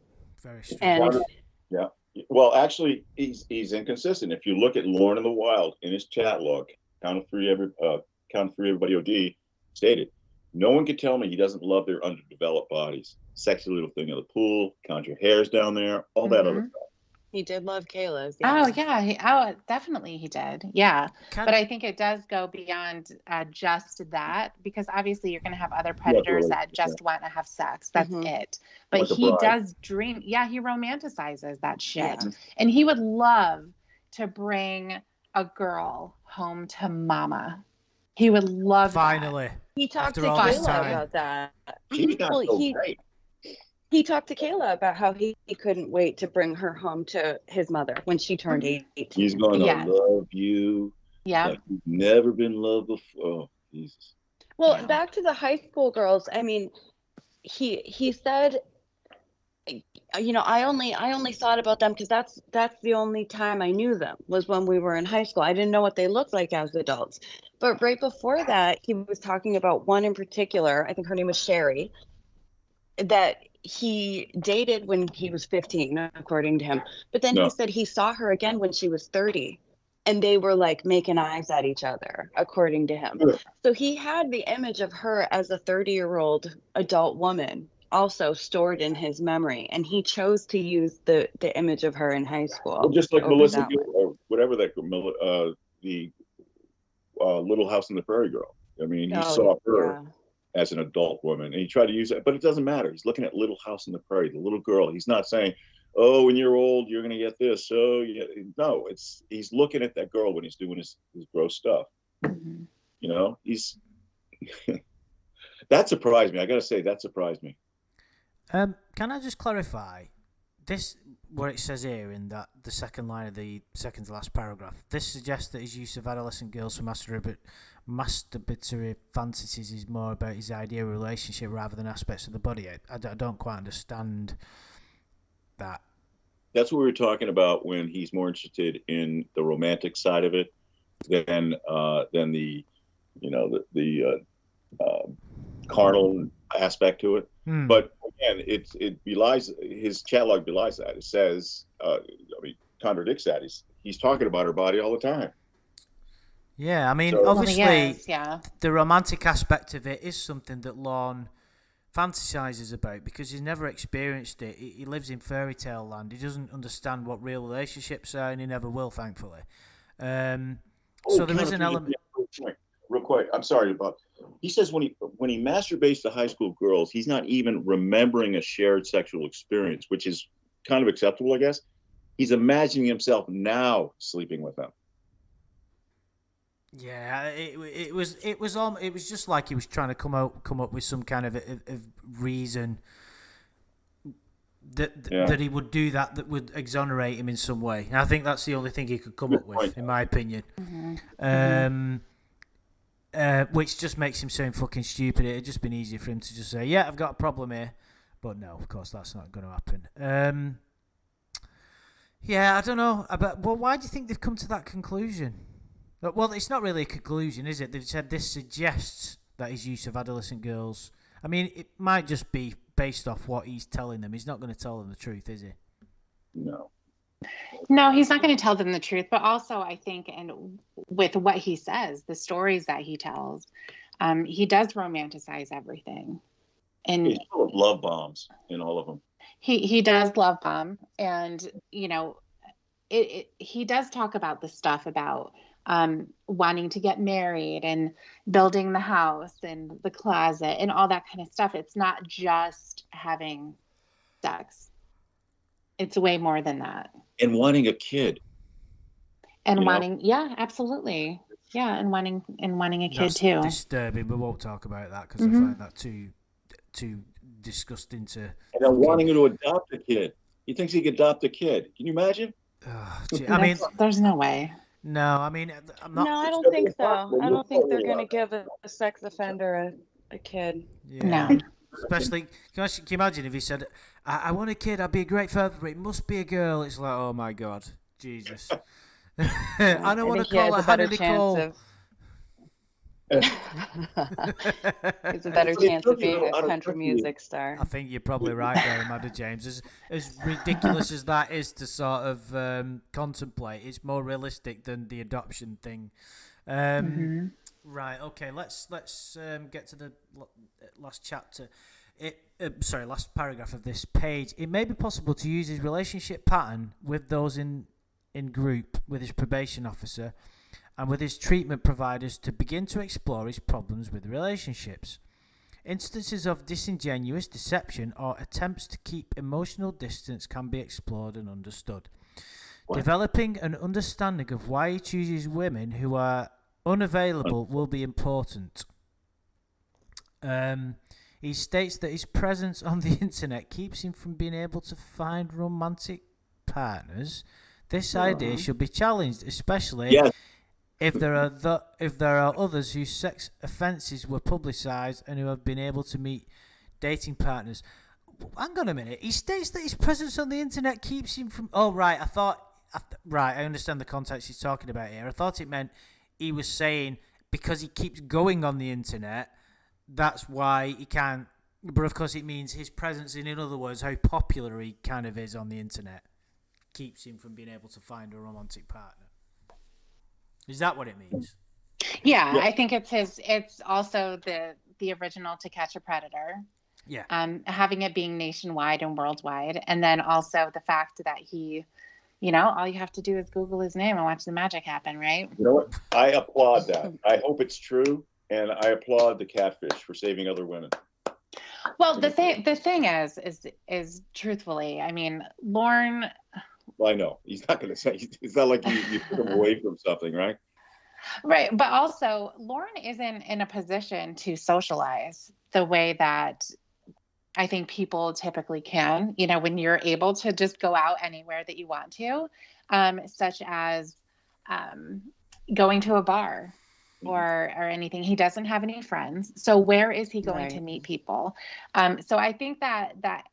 Very strange. And Yeah. Well, actually, he's inconsistent. If you look at Lorne in the Wild in his chat log, count of three, everybody OD stated, no one can tell me he doesn't love their underdeveloped bodies. Sexy little thing in the pool, count your hairs down there, all that other stuff. he did love Kayla's. Oh Yeah. yeah, definitely he did. Yeah, but I think it does go beyond just that, because obviously you're going to have other predators that just want to have sex. That's it. But Like a he bride. does dream. Yeah, he romanticizes that shit, Yeah. and he would love to bring a girl home to mama. He would love Finally. He talked to After all this Kayla time. about that. She's not so great. He talked to Kayla about how he couldn't wait to bring her home to his mother when she turned 18. He's going to Yeah. love you Yeah. like you've never been loved before. Oh, Jesus. Well, Yeah. back to the high school girls. I mean, he said, I only thought about them because that's the only time I knew them was when we were in high school. I didn't know what they looked like as adults. But right before that, he was talking about one in particular. I think her name was Sherry, that he dated when he was 15, according to him. But then he said he saw her again when she was 30, and they were like making eyes at each other, according to him. So he had the image of her as a 30-year-old adult woman also stored in his memory, and he chose to use the image of her in high school. Well, just like over Melissa that Gill, one. or whatever that the Little House on the Prairie girl. I mean, he saw her as an adult woman, and he tried to use it, but it doesn't matter. He's looking at Little House on the Prairie, the little girl. He's not saying, oh, when you're old, you're going to get this. So yeah, no, he's looking at that girl when he's doing his gross stuff. Mm-hmm. You know, that surprised me. I got to say, that surprised me. Can I just clarify this? What it says here in that the second line of the second to last paragraph. This suggests that his use of adolescent girls for masturbatory fantasies is more about his idea of relationship rather than aspects of the body. I don't quite understand that. That's what we were talking about when he's more interested in the romantic side of it than the, you know, the carnal aspect to it. But again, it belies, his catalog belies that. It says, contradicts that. He's talking about her body all the time. Yeah, I mean, So, obviously, yeah. the romantic aspect of it is something that Lorne fantasizes about because he's never experienced it. He lives in fairy tale land. He doesn't understand what real relationships are, and he never will, thankfully. So there is an element. Real quick, I'm sorry about. He says when he masturbates to high school girls, he's not even remembering a shared sexual experience, which is kind of acceptable, I guess. He's imagining himself now sleeping with them. Yeah, it was just like he was trying to come up with some kind of a reason that he would do that would exonerate him in some way. And I think that's the only thing he could come up with, in my opinion. Mm-hmm. Which just makes him sound fucking stupid. It'd just been easier for him to just say, "Yeah, I've got a problem here," but no, of course that's not going to happen. Yeah, I don't know. Well, why do you think they've come to that conclusion? Well, it's not really a conclusion, is it? They've said this suggests that his use of adolescent girls. I mean, it might just be based off what he's telling them. He's not going to tell them the truth, is he? No, he's not going to tell them the truth. But also, I think, and with what he says, the stories that he tells, he does romanticize everything. And he's full of love bombs in all of them. He does love bomb, and you know, he does talk about the stuff about wanting to get married and building the house and the closet and all that kind of stuff. It's not just having sex. It's way more than that. And wanting a kid. And wanting, yeah, absolutely. Yeah, and wanting a kid too. That's disturbing. We won't talk about that because I find that too disgusting to. And then wanting to adopt a kid. He thinks he could adopt a kid. Can you imagine? I mean, there's no way. No, I mean, I'm not. No, I don't think so. I don't think they're going to give a sex offender a kid. Yeah. No. Especially, can you imagine if he said, I want a kid, I'd be a great father, but it must be a girl. It's like, oh my God, Jesus. I don't want to call her Hannah Nicole. He's a better chance of being a country music star. I think you're probably right there, Amanda James. As ridiculous as that is to sort of contemplate, it's more realistic than the adoption thing. Right, okay, let's get to the last chapter. Last paragraph of this page. It may be possible to use his relationship pattern with those in group with his probation officer and with his treatment providers to begin to explore his problems with relationships. Instances of disingenuous deception or attempts to keep emotional distance can be explored and understood. What? Developing an understanding of why he chooses women who are unavailable will be important. He states that his presence on the internet keeps him from being able to find romantic partners. This idea should be challenged, especially if there are others whose sex offences were publicised and who have been able to meet dating partners. Hang on a minute. He states that his presence on the internet keeps him from. Oh right, I understand the context he's talking about here. I thought it meant he was saying because he keeps going on the internet, that's why he can't. But of course, it means his presence, in other words, how popular he kind of is on the internet, keeps him from being able to find a romantic partner. Is that what it means? Yeah, I think it's also the original To Catch a Predator. Yeah. Having it being nationwide and worldwide, and then also the fact that he, all you have to do is Google his name and watch the magic happen, right? You know what? I applaud that. I hope it's true, and I applaud the catfish for saving other women. Well, the thing is truthfully, I mean, Lorne. Well, I know he's not going to say. It's not like you took him away from something, right? Right, but also Lorne isn't in a position to socialize the way that I think people typically can. You know, when you're able to just go out anywhere that you want to, such as going to a bar or anything. He doesn't have any friends. So where is he going to meet people? So I think that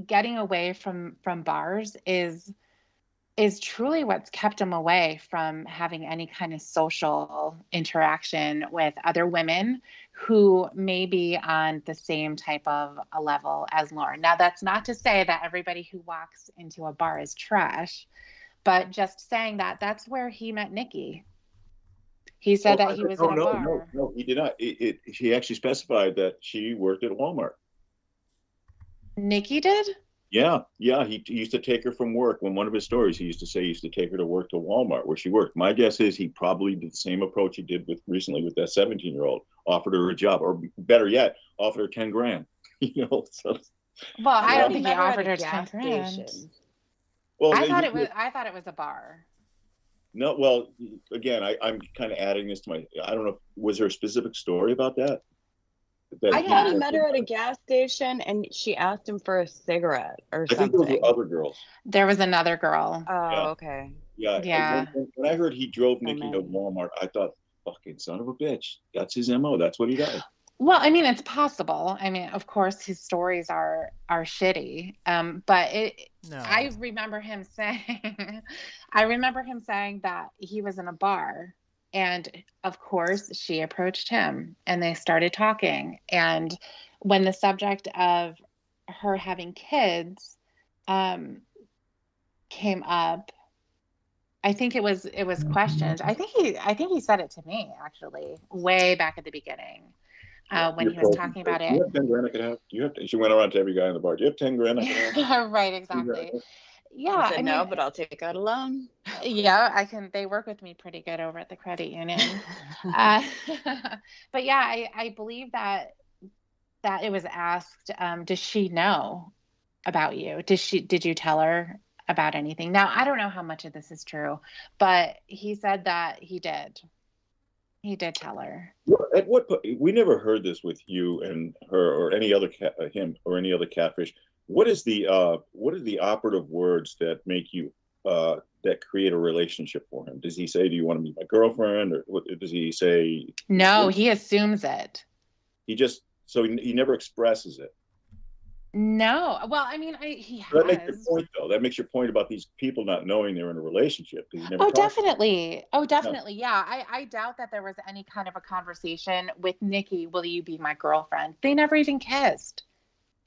getting away from bars is truly what's kept him away from having any kind of social interaction with other women who may be on the same type of a level as Lorne. Now, that's not to say that everybody who walks into a bar is trash, but just saying that that's where he met Nikki. He said that he was in a bar. No, he did not. He actually specified that she worked at Walmart. Nikki did? Yeah. He used to take her from work. When one of his stories, he used to say he used to take her to work to Walmart where she worked. My guess is he probably did the same approach he did recently with that 17-year-old. Offered her a job, or better yet, offered her 10 grand. So. Well, I don't think he offered her 10 grand. Well, I thought it was a bar. No, well, again, I'm kind of adding this to I don't know. Was there a specific story about that? I thought he met her at a gas station and she asked him for a cigarette or something. I think there were other girls. There was another girl. Oh, okay. Yeah. When I heard he drove Nikki to Walmart, I thought, fucking son of a bitch. That's his MO. That's what he does. Well, I mean, it's possible. I mean, of course, his stories are shitty. But I remember him saying, that he was in a bar. And of course, she approached him and they started talking. And when the subject of her having kids came up, I think it was questioned. I think he said it to me actually way back at the beginning when he was talking about it. Do you have 10 grand I could have? She went around to every guy in the bar. Do you have 10 grand I could have? Right, exactly. Yeah, I said, no, but I'll take out a loan. Yeah, I can. They work with me pretty good over at the credit union. But yeah, I believe that it was asked, does she know about you? Did you tell her about anything? Now, I don't know how much of this is true, but he said that he did. He did tell her. At what point? We never heard this with you and her or any other him or any other catfish. What is the operative words that make you that create a relationship for him? Does he say, "Do you want to be my girlfriend?" Or what, does he say? No, he assumes it. He never expresses it. No, well, I mean, he has. That makes your point, though. That makes your point about these people not knowing they're in a relationship. Definitely. Oh, definitely. No. Yeah, I doubt that there was any kind of a conversation with Nikki. Will you be my girlfriend? They never even kissed.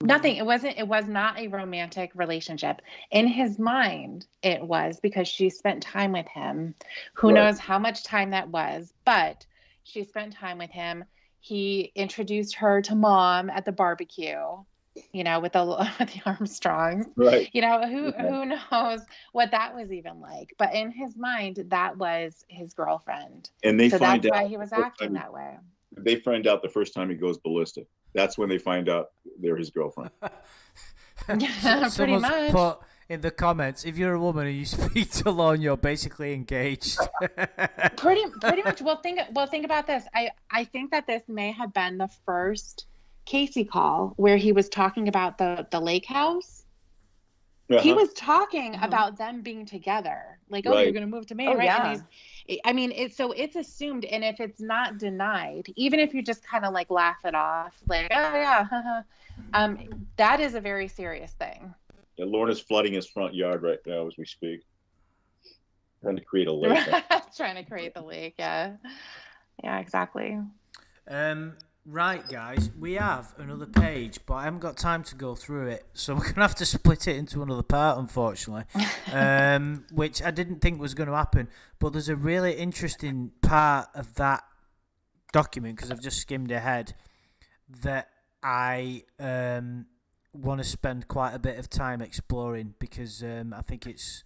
Nothing. It was not a romantic relationship. In his mind, it was because she spent time with him. Who knows how much time that was, but she spent time with him. He introduced her to mom at the barbecue, with the Armstrongs. Right. Who knows what that was even like. But in his mind, that was his girlfriend. And that's why he was acting that way. They find out the first time he goes ballistic. That's when they find out they're his girlfriend. Yeah, pretty much. Put in the comments, if you're a woman and you speak to Lorne, you're basically engaged. pretty much. Well, think about this. I think that this may have been the first Casey call where he was talking about the lake house. Uh-huh. He was talking about them being together. Like, you're going to move to Maine, right? Yeah. And it's assumed, and if it's not denied, even if you just kind of like laugh it off, like, oh yeah, that is a very serious thing. Yeah, Lorne is flooding his front yard right now as we speak, trying to create a lake. Trying to create the lake, yeah, exactly. Right, guys, we have another page, but I haven't got time to go through it, so we're going to have to split it into another part, unfortunately, which I didn't think was going to happen. But there's a really interesting part of that document, because I've just skimmed ahead, that I want to spend quite a bit of time exploring, because I think it's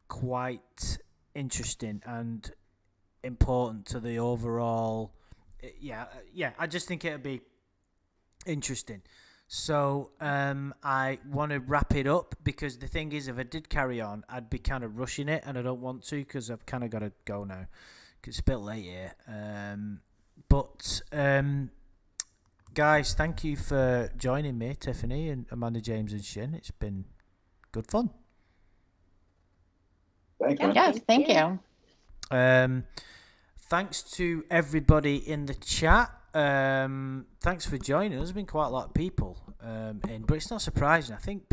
quite interesting and important to the overall... Yeah, I just think it'd be Interesting. So I want to wrap it up because the thing is, if I did carry on, I'd be kind of rushing it, and I don't want to because I've kind of got to go now. 'Cause it's a bit late here. But guys, thank you for joining me, Tiffany and Amanda, James, and Shin. It's been good fun. Thank you. Yes, thank you. Thanks to everybody in the chat. Thanks for joining. There's been quite a lot of people in, but it's not surprising. I think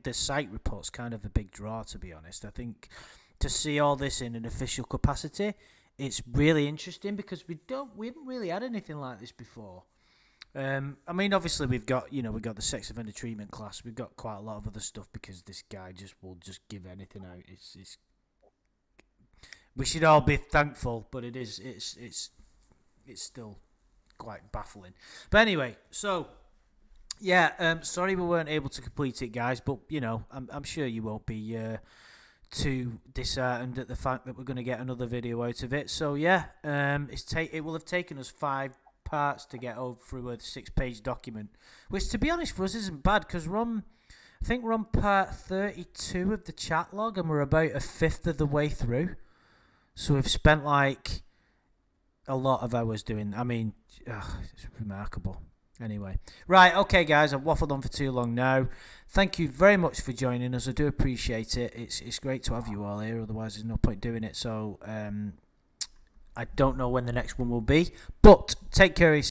the Psych report's kind of a big draw, to be honest. I think to see all this in an official capacity, it's really interesting because we haven't really had anything like this before. I mean, obviously we've got the sex offender treatment class. We've got quite a lot of other stuff because this guy will just give anything out. It's we should all be thankful, but it's still quite baffling. But anyway, so yeah, sorry we weren't able to complete it, guys. But I'm sure you won't be too disheartened at the fact that we're going to get another video out of it. So yeah, it will have taken us 5 parts to get through a 6-page document, which to be honest for us isn't bad because I think we're on part 32 of the chat log and we're about 1/5 of the way through. So we've spent like a lot of hours doing. I mean, it's remarkable. Anyway, right, okay, guys, I've waffled on for too long now. Thank you very much for joining us. I do appreciate it. It's great to have you all here. Otherwise, there's no point doing it. So I don't know when the next one will be, but take care of yourself.